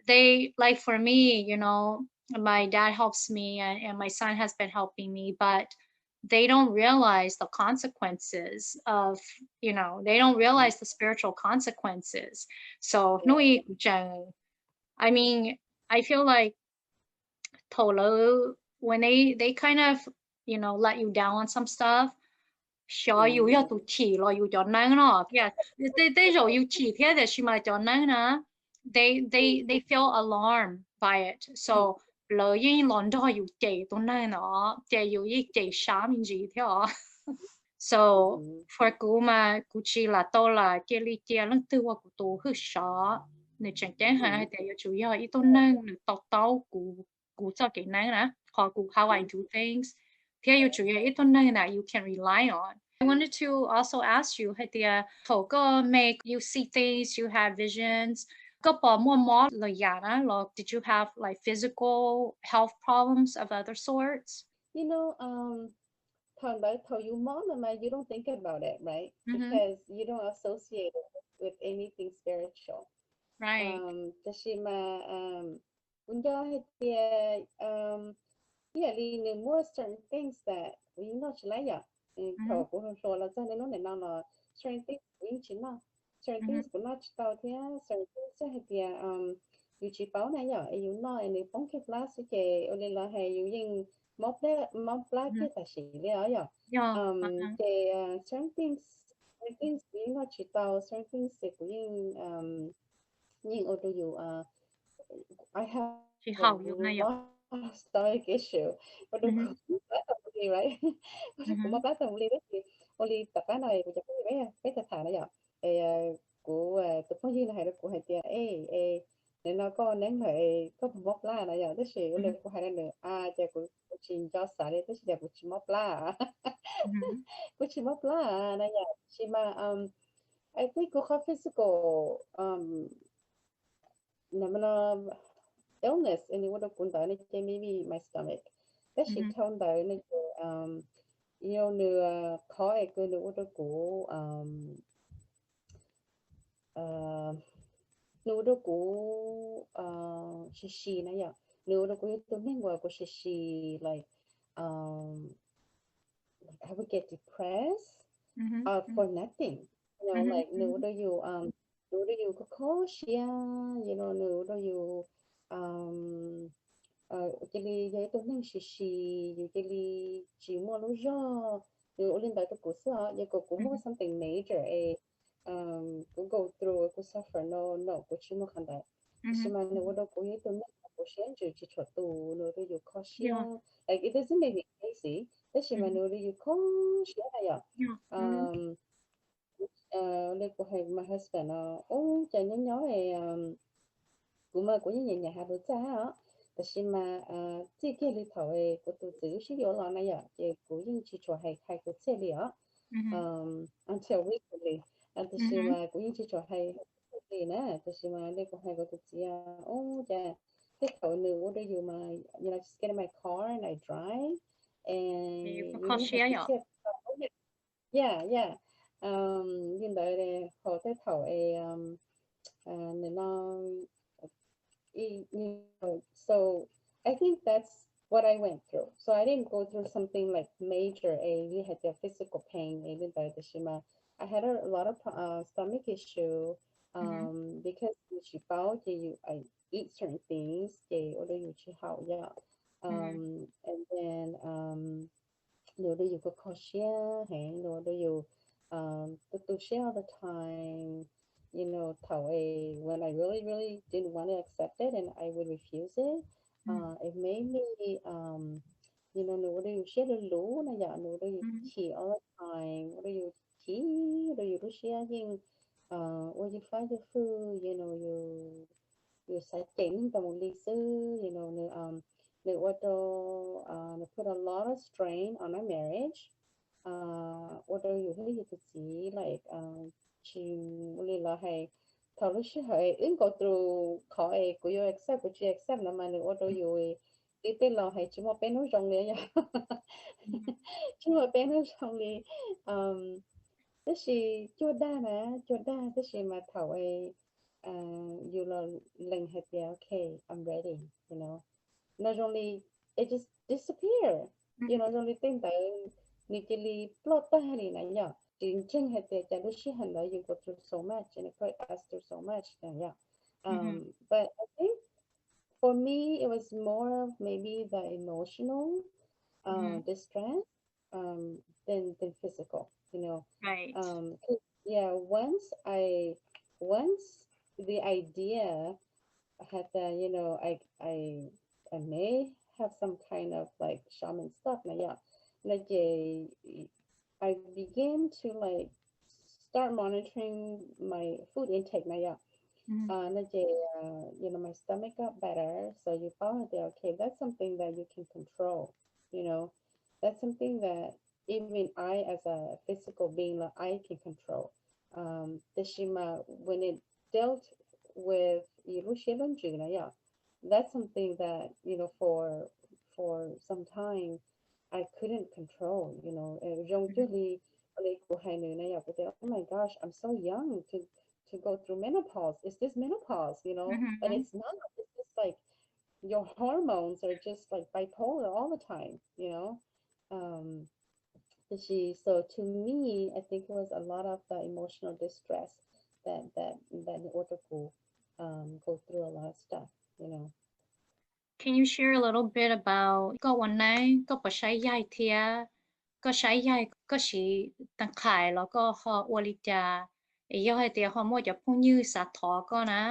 they like for me, you know, my dad helps me and my son has been helping me, but they don't realize the consequences of, you know, they don't realize the spiritual consequences. So, I mean, I feel like Tolo, when they kind of, you know, let you down on some stuff, sure you have to chỉ lo you cho năng nó yeah they rồi you chỉ thế để xí mà cho năng nó they feel alarmed by it so lỡ yên lon đó you chỉ tôi năng nó chỉ you ý chỉ sao mình gì thế à so for cú mà cú chỉ là tôi là chỉ li chỉ lăng tư của tôi hư sợ nên chẳng chẳng hạn để chủ yếu ý tôi năng tao tao cú cho cái năng nè họ cú how I do things thế you chủ yếu ý tôi năng that you can rely on. I wanted to also ask you, Hatia, Toga make you see things, you have visions. Did you have like physical health problems of other sorts? you know you mom you don't think about it, right? Mm-hmm. Because you don't associate it with anything spiritual. Right. Tashima unja yeah, we more certain things that we not like ya. Mm-hmm. Thọ cũng rồi là cho nên nó này nó là certain things we chỉ nó certain Mm-hmm. things cũng not tao thế certain things sẽ thì you chỉ bảo này ya you nói này phong cái plus cái ở đây là hay you dùng móc plus Mm-hmm. cái ta chỉ đấy ya Yeah. Uh-huh. cái certain things we not chỉ tao certain things thì cũng nhưng ở đây you I have She a how you know. Yeah. lot of stomach issue. But Mm-hmm. right? Cũng mà Mm-hmm. bác đồng ly đấy thì oli tập cái này của chắc cái thật thà nó giờ thì của tập có gì là hay của hay tiệt nên nó có nén lại có một mốc la nó giờ tức là oli của hay nữa chắc của chín cho xả đi tức là của chín mốc la Mm-hmm. của chín mốc la nó giờ chỉ mà I think của physical nằm illness and it would have gone down maybe my stomach. That she Mm-hmm. toned down you know nửa khó ấy cứ nửa đó cũ nửa đó cũ xì này ya nửa đó cũ tôi nên gọi của xì like I would get depressed Mm-hmm. for nothing. You know, Mm-hmm. like nửa đó có khó xia, you know nửa đó actually vậy tôi nên xì usually chỉ mua lúc giờ từ lên tới cuộc sống vậy cũng mua something major cũng go through cũng suffer no cũng chỉ mua khăn đấy Mm-hmm. chỉ mà nếu đó cũng như tôi nên cũng sẽ chỉ cho tù nếu đó you Yeah. cautious like it doesn't make me crazy thế chỉ mà Mm-hmm. nếu đó you cautious này à Yeah. Mm-hmm. lên của hai my husband ô chả nhớ này cũng mà cũng như nhà nhà hàng đồ cha áแต่是嘛这个里头诶我都只有是有了那样也不用去做还开个这里啊Mm-hmm. until recently 但是 Mm-hmm. 嘛不用去做还这呢但是嘛那个还个都只啊哦这这头呢我都有嘛 you know just get in my car and I drive and You you know have share to yeah. set yeah yeah hiện tại này họ tới thầu nên nó so I think that's what I went through. So I didn't go through something like major. We had the physical pain. I had a lot of stomach issue. Because you bao you I eat certain things they order you to how yeah and then nếu do you go share hey nếu do you to share all the time you know thảo a when I really didn't want to accept it and I would refuse it it made me you know nếu do you share the lú này dạ nếu do you chỉ all the time nếu do you chỉ do you share nhưng or you find the food you know you sẽ chỉnh vào một ly sư you know they put a lot of strain on our marriage. Order you really to see like she really là hay thầu lúc sẽ hay ứng go through khỏi của you accept what you accept là mà order you đi tên là hay chỉ một bên nó rong liền ya chỉ một bên nó rong liền tức là cho đa tức là mà thầu ấy you là lần hết ya okay I'm ready you know not only it just disappear you know only thing that nikili plot ta hari na ya in ching hete cha lu shi han you go through so much and it quite us through so much yeah but I think for me it was more of maybe the emotional distress than physical you know right. 'Cause, yeah once the idea had that you know I may have some kind of like shaman stuff now yeah like I began to like start monitoring my food intake now yeah like you know my stomach got better so you found that okay that's something that you can control you know that's something that even I as a physical being like I can control the shima when it dealt with yeah that's something that you know for some time I couldn't control you know usually oh my gosh I'm so young to go through menopause is this menopause you know but it's not it's just like your hormones are just like bipolar all the time you know um so to me I think it was a lot of the emotional distress that in order to go through a lot of stuff you know. Can you share a little bit about cóวันไหนก็ไปใช้ยายเทียก็ใช้ยายก็สีตั้งขายแล้วก็หออวลิจาไอ้ย่อยเตียหอมว่าจะพุ่งยื้อสัตว์ทอก็นะ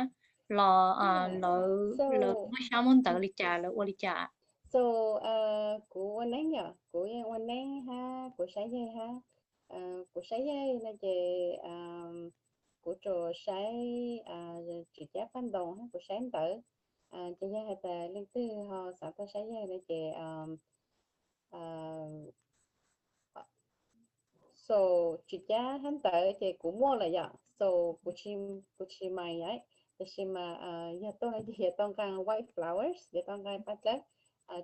รอYeah. แล้วไม่ช้ามันเตอลิจาแล้วอวลิจา So của anh ấy nhở của anh ấy ha của sáng dây ha của sáng dây là về của trò sáng chị giá ban đầu ha của sáng tới chị giá hay là lên từ họ sản xuất sáng dây là về so chị giá hắn tới thì cũng mua là vậy so của chị mày ấy thì chị mà nhà tôi là gì tôi càng white flowers để tôi càng bắt lết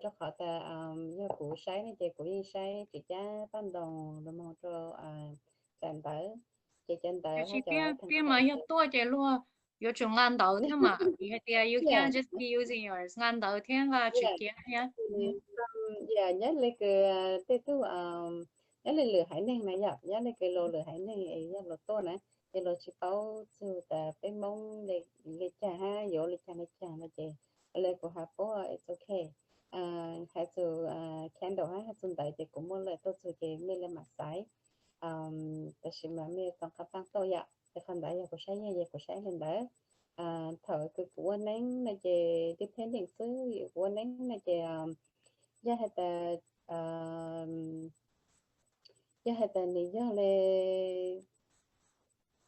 cho họ ta nhà của sáng này chị của đi sáng chị giá ban đầu là một cho chạm tới chị chạm tới Chị hay biết cho thành biết phố mà hiện tại chị luôn有种按导天嘛，你还得 you yeah can just be using yours 按导天啊直 yeah 接呀，dạ nhớ lấy cái tê tu nhớ lấy lửa hải ninh này nhở nhớ lấy cái lò lửa hải ninh ấy nhớ lò to này cái lò chỉ bao từ ta bên mông lấy trà ha dỗ lấy trà là chị lấy của hà phố it's okay hai từ candle ha hai từ đại thì cũng muốn lấy tôi từ chị mới lấy mặt sái ta chỉ mà mới tăng cấp tăng tôi ạ cái phần đấy là của sáng lên đấy thở cái của anh ấy là chị depending cứ của anh ấy là chị ya hata ya hata ni ya le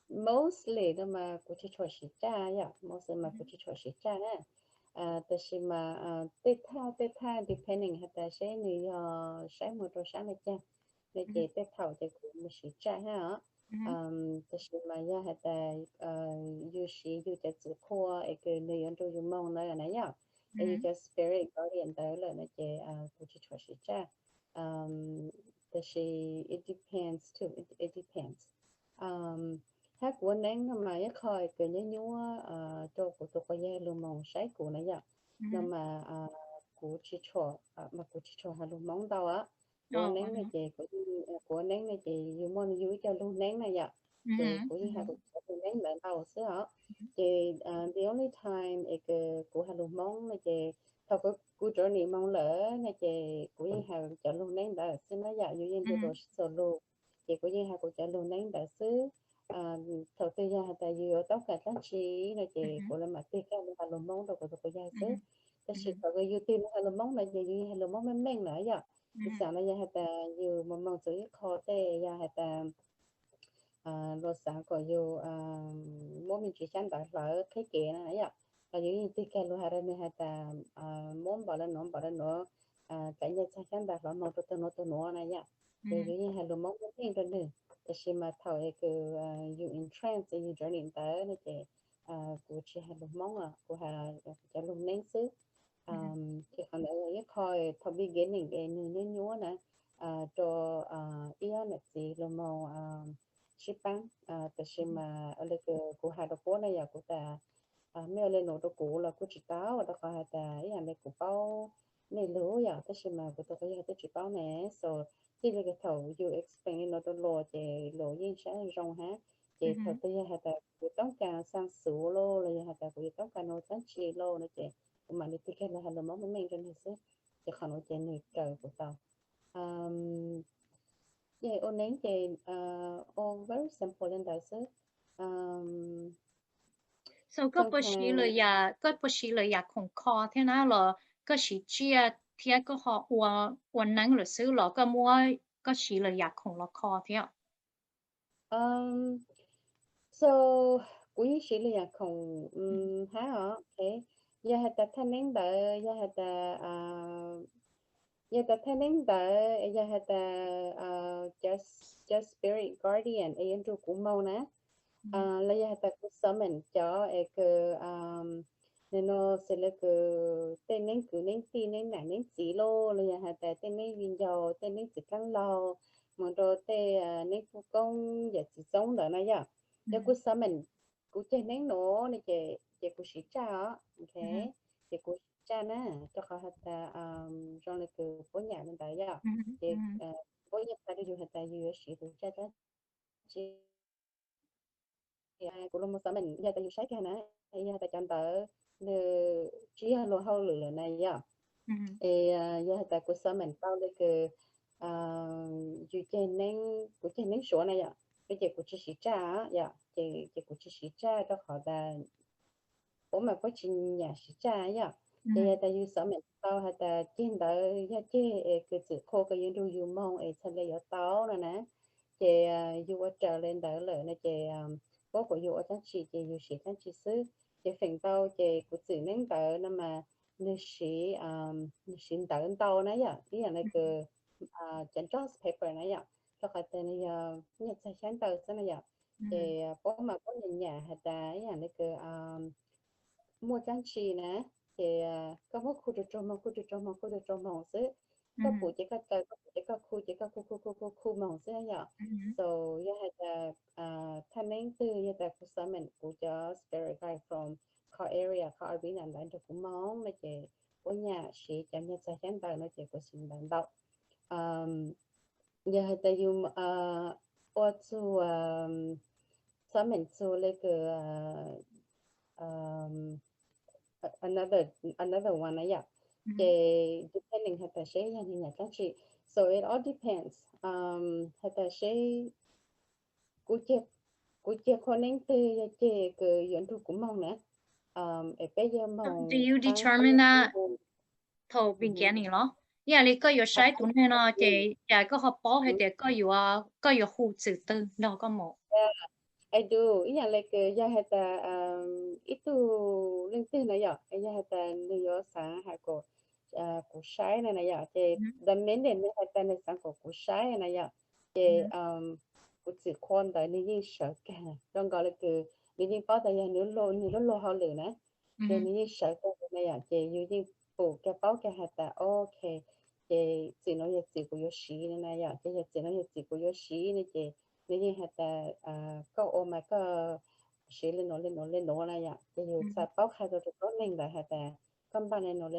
mostly da ma ku chi chua shi cha ya mostly ma ku chi chua shi cha na ta shi ma te tha depending hata she ni ya sai mo to sa me cha le che te thao te ku mo shi cha ha ta shi ma ya hata yu shi yu te zu ko e ke ni yan to yu mong na na ya you just spirit guardian tới là nó chế của chị cho chị cha the she it depends too it depends hát của nén mà cái khơi cái nhớ nhúa cho của tôi có dây luôn mong sấy của nó vậy nhưng mà của chị cho mà của chị cho hà luôn mong đâu á của nén này chị của nén này chị dùng mong dưới cho luôn nén này vậy thì cũng như hai cuộc chuyện đánh bạn tàu xứ họ thì the only time cái của hai lúc mong là thì thầu cái của chỗ này mong lỡ là thì cũng như hai chỗ luôn đánh đã xứ nó dạo như như đồ solo thì cũng như hai cuộc chỗ luôn đánh đã xứ thầu tư gia tại vì ở tất cả các chi là thì của là mà tư cái hai lúc mong đâu của gia xứ cái sự thầu cái YouTube hai lúc mong là gì hai lúc mong mấy mấy nữa vậy thì sao là gia hai ta nhiều mong chữ khó tê gia hai ta rồi sáng có nhiều mỗi mình chỉ chăn đặt lỡ cái kia này ạ và những cái cái lo hara này hata món bảo là nó cái nhà chăn đặt lỡ một tôi nó này ạ thì những hai lo món cái gì đó nữa thì mà thầu cái you in trance you journey tới này thì của chị hai lo món của hai cái lo nên xứ thì còn ở cái coi thầu beginning cái nữa nhúa nè cho ý là gì lo màu shipang tashima aleke ku hada pona ya ku ta me ole no to ku la ku chita wa da ka hata ya me ku pao ne lo ya tashima ku to ka ya to chipao ne so ti le ke thau you explain no to lo te lo yin sha rong ha te thau te ya hata ku tong ka sang su lo le ya hata ku tong ka no san chi lo ne te ku ma ni ti ke la ha lo mo me ren ne se te khano te ni ka ku ta yeah, online thì all very simple and that's it. so có bác sĩ là Sometimes ya có bác sĩ là ya không khó thế nào là có sĩ chia thì có họ hoàn năng là xứ là có mua có sĩ là ya không là khó thế ạ um so quý sĩ là không hả hả thế giờ hạt thanh nén đợi giờ hạt giờ ta thanh nén đợi giờ hạt just spirit guardian ấy anh cũng mau nè là giờ ta cũng summon cho cái nên nó sẽ là cái tên nên cứ nên tin nên nản nên chỉ lô là giờ ta tên nên viên dầu tên nên chỉ căn lò mà rồi tên nên phụ công giờ chỉ sống đó này giờ giờ cũng summon cũng chơi nên nó này chơi cũng sĩ cha ok chơi cũng cha nè cho họ ta trong là cái phố nhà bên đấy giờ chơi phố nhà ta đi du ta du sĩ cũng cha cha của lông xã mình giờ ta dùng sách cái này giờ ta chọn tờ chỉ là lô hậu lửa này giờ thì giờ ta của xã mình bao đây cái dù trên nén số này giờ cái gì của chỉ trả giờ chỉ của chỉ trả cho họ ta bố mà có chuyện nhà chỉ trả giờ thì giờ ta dùng xã mình bao hay ta trên đó giờ chế cái sự khô cái những đồ dùng mong ấy thật là có táo rồi nè thì dù ở trở lên đó lợi này thì bố của dù ở trang trí thì dù sĩ trang trí sư thì phần tàu thì của sự nâng tờ nó mà nữ sĩ tờ tàu này ạ ý là cái chân trust paper này ạ cho cả tên này nhật sai sáng tờ thế này ạ thì bố mà có nhà hay ta ý là cái mua trang trí nè thì có một khu được trong mong xứ có phụ chỉ có tờ có phụ chỉ có khu chỉ có khu mong xứ nhở so you had thanh niên từ you had for summon của cho spirit guide from car area car arena đến cho cũng mong là chị của nhà sĩ cho nhà sai chán tờ nó chị của xin bạn đọc you had you or to summon to like another one yeah depending hata shay yani na kachi so it all depends hata shay kuche koneng te che ke yon tu cũng mong nè e pe giờ do mong you tăng determine that thầu bình kiện này nó yeah lý có 有 sai tụi này nó thì yeah có họ bỏ hay thì có 有 护指灯 nó có một I do. Iya like ya hata itu LinkedIn na ya. Ya hata New York sa ha ko ko shai na ya. Te the minute na hata na sang ko shai na ya. Te ko chỉ con da ni yin sợ ka. Trong gọi là cái ni yin bao da ya ni lo ho le na. Te ni yin sợ ka na ya. Te yu yin po ka bao ka hata okay. Te chỉ nói ya chỉ ko yo shi na ya. Te ya chỉ nói ya chỉ ko yo shi ni te nếu như hạt có ôm mà có sẽ lên nó này ạ thì nhiều sa bóc hay rồi có lên lại hạt con ba này nó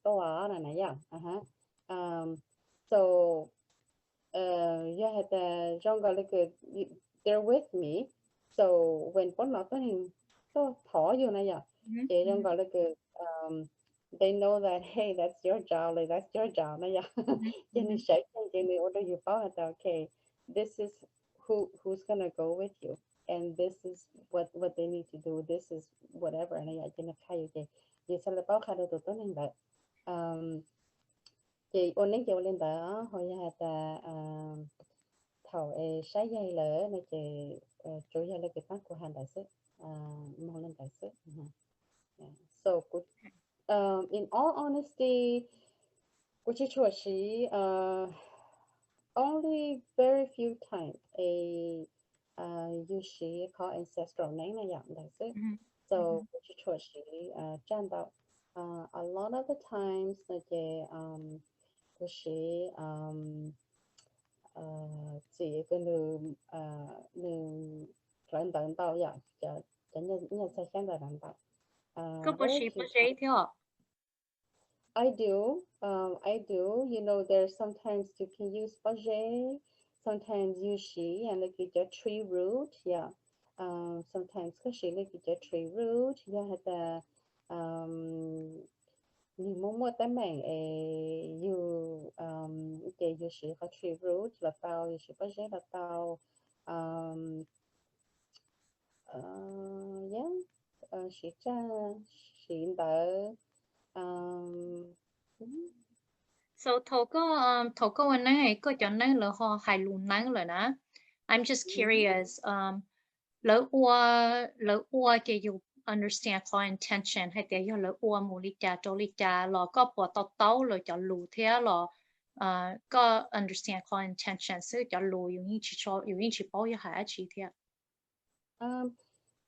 to á này này ạ ha so giờ hạt trong gọi là cái they're with me. So when bọn nó tới hình tôi thỏ vô này giờ chị đang gọi là cái they know that hey that's your job like that's your job này giờ cho nên sẽ cho nên order you bảo là okay this is who's gonna go with you and this is what they need to do this is whatever này giờ cho nên khai chị sẽ là bảo khai được tụi nên vậy chị ôn đến chị lên đó hồi giờ ta thầu sáng dây lỡ này chị chủ yếu là cái phát của hàng đại sứ mong lên đại sứ so in all honesty của chị chùa sĩ only very few times you see call ancestral name này dạng đại sứ so của chị chùa sĩ trang đạo a lot of the times là chị của sĩ chỉ cái nữ lãnh đạo tao vậy cho nhân sai sáng là lãnh đạo có bố sĩ bố giấy thế hả? I do. You know, there's sometimes you can use budget, sometimes you she and like a tree root, yeah. Sometimes có she like a tree root, yeah. Had you mua tấm mảng you để you she có tree root là tao you she budget là tao yeah she cha she đỡ So thầu có anh ấy có cho nên là họ hay luôn nắng rồi nè. I'm just curious. Lỡ ua thì you understand for intention hay để lỡ ua mù li cha lo có bỏ tao rồi cho lù thế lo có understand for intention sự cho lù dùng như chỉ bảo hay chỉ thế.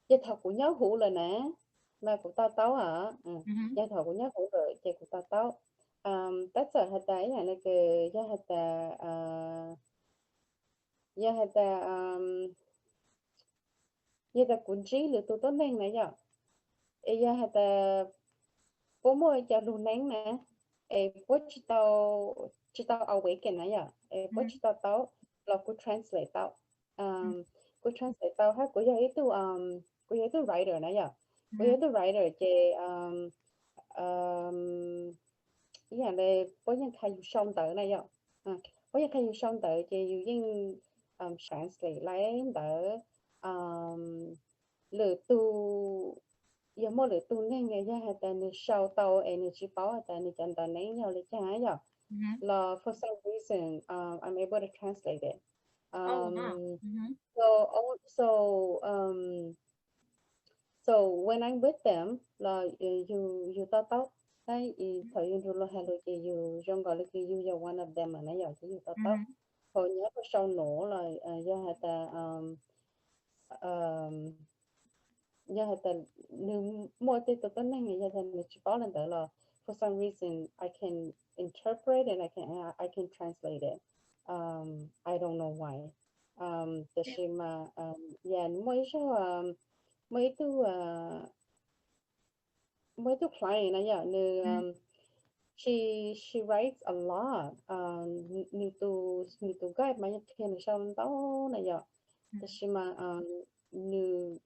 Gia thọ của nhớ hữu là nè mà của ta tao à gia thọ của nhớ hữu rồi chị của ta tao tất cả hạt đấy là cái gia hạt cuốn chỉ lựa tụi tốt nên này giờ gia hạt bố môi cho luôn nén nè bố chỉ tao awaken này giờ bố chỉ tao là cô translate tao cô translate tao ha cô itu writer này giờ cô itu writer chị yeah là bố nhân khai xong tới này giờ bố nhân khai xong tới chị dùng translate lại tới lựa tu giờ mua lựa tu nên ngày ra hạt này sau tàu energy bảo hạt này chẳng tao nén nhau lấy cha ấy giờ là for some reason I'm able to translate it so when I'm with them là you tao cái thời gian rồi hay là you trong gọi là you one of them mà nãy giờ chỉ you tao hồi nhớ có sau nổ là do hạt do hạt nếu mua tới tụi này người ta nên chỉ bảo lần tới là for some reason I can interpret and I can translate it I don't know whyแต่ใช่มาyeah mấy tu client này yeah she writes a lot như tu guide mà thiên trong đó này yeahแต่ใช่มา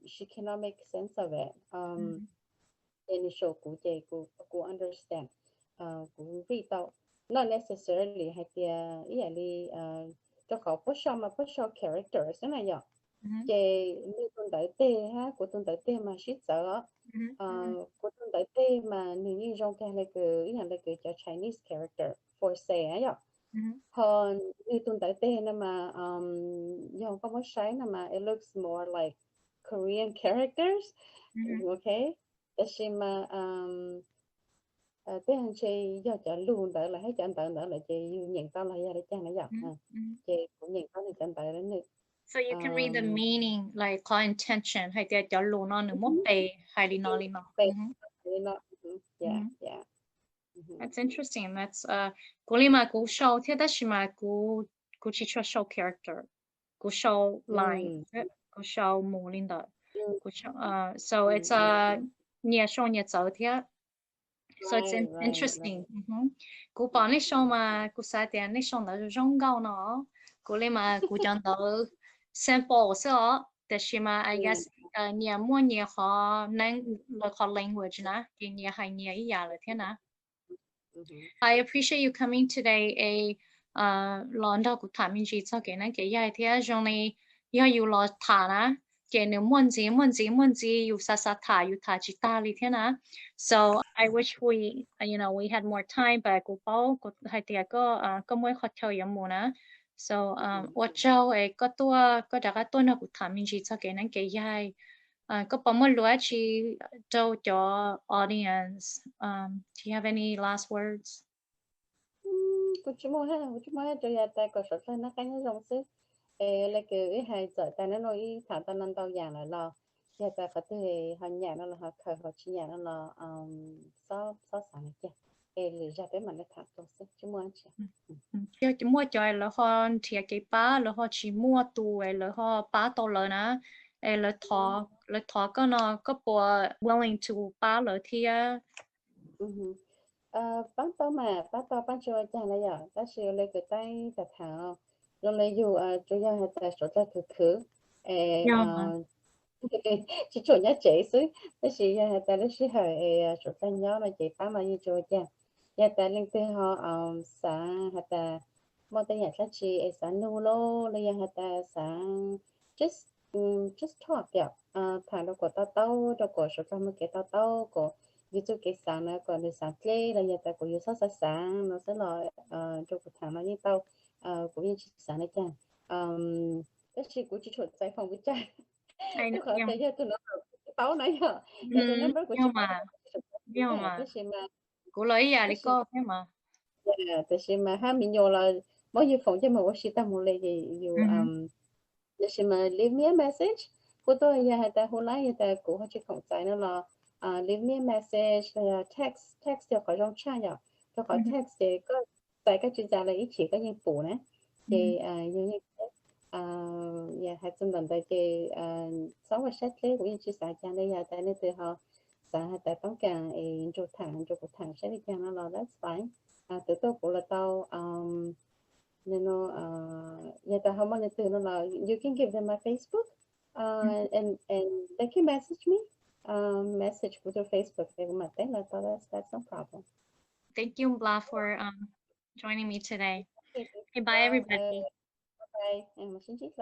she cannot make sense of it and show cô understand cô read out not necessarily hay tia ý là cho họ push characters này yeah chị như tuần tới tê ha của tuần tới tê mà shit sợ của tuần tới tê mà nếu như trong cái là cái cho Chinese character for say á yeah còn như tuần tới tê nè mà dòng có một sai nè mà it looks more like Korean characters okayแต่ใช่mà thế anh chị do chọn luôn đợi là thấy chọn đợi là chị nhận tao là ra để trang nó dọc chị cũng nhận tao thì chọn đợi đến được. So you can read the meaning like call intention hay để cho luôn nó một bề hay đi nó. Yeah. That's interesting. That's cố li mà cố show thế đó mà cố chỉ cho show character, cố show line, cố show mô linh đó, cố show so it's nhiều show nhiều dấu thế. So it's interesting. Cố bảo này show mà cố sai tiền này show đó rong gạo nó, cố li mà cố chọn đó simple so the shima I guess nhiều mua nhiều họ nên là họ language na thì nhiều hay nhiều ý là thế na. I appreciate you coming today. Lần đầu của thảm mình chỉ cho cái này cái gì thì trong này yêu lo thả na cái nếu muốn gì yêu sa thả yêu thả chỉ ta li thế na. So I wish we we had more time but cũng bao cũng hay thì có mỗi khó theo yêu muốn na. So 我就個大家都能夠談面住就嘅呢幾係個幫我錄一次做咗 audience. Do you have any last words? Cũng chỉ mua hết cho nhà ta có số tiền nó cái nó giống xí là cái hai giờ ta nó nói thằng ta nâng tàu giảng là lo nhà ta có thể họ nhà nó là họ khởi họ chỉ nhà nó là sáu sáu sáng này kia lựa ra tới mà nó thằng giống xí chỉ mua chứ chỉ mua cho là họ thiệt cái ba là họ chỉ mua tù là họ ba tàu là na là thọ có nó có bộ willing to ba là thì bán tàu bán cho cha này à ta sẽ lấy cái tay ta thảo rồi lấy dù chủ yếu là ta số ta thử thử chỉ chỗ nhá chế xứ ta chỉ ta lấy chỉ hỏi số ta nhớ là chế bán mà như cho cha nhà ta lên tới họ sáng hạt ta mà ta nhà ta chỉ sáng nô lô lấy hạt ta sáng just talk kìa thằng đó có tao đó có số ta mới cái tao có ví dụ cái sáng nó còn được sáng play là nhà ta có yếu sát sáng nó sẽ là cho cuộc thằng nó như tao cũng như sáng này chăng cái chị cũng chỉ chuẩn giải phòng với cha tôi khỏi thấy cho tôi nó tao này hả nhà tôi number của chị nhưng mà cái gì mà của lấy à đi có thế mà cái gì mà hai mình nhiều là bao nhiêu phòng cho mà có sĩ tâm một lời gì dù cái gì mà leave me a message của tôi nhà ta hôm nay nhà ta cũng chỉ không giải nó là leave me a message text cho khỏi trong chat nhở cho khỏi text thì có tại các chuyên gia là ý chỉ có những phụ nữa thì như hai trăm lần tại thì sáu và sách thế cũng như chia sẻ cho đây là tại nên từ họ xã tại tống càng cho thẳng sẽ đi cho nó là that's fine từ tôi cũng là tao nên nó nhà ta không bao nhiêu từ nó là you can give them my Facebook and they can message me message with your Facebook they will make that that's no problem. Thank you Bla for joining me today. Okay, bye everybody. Bye em xin chích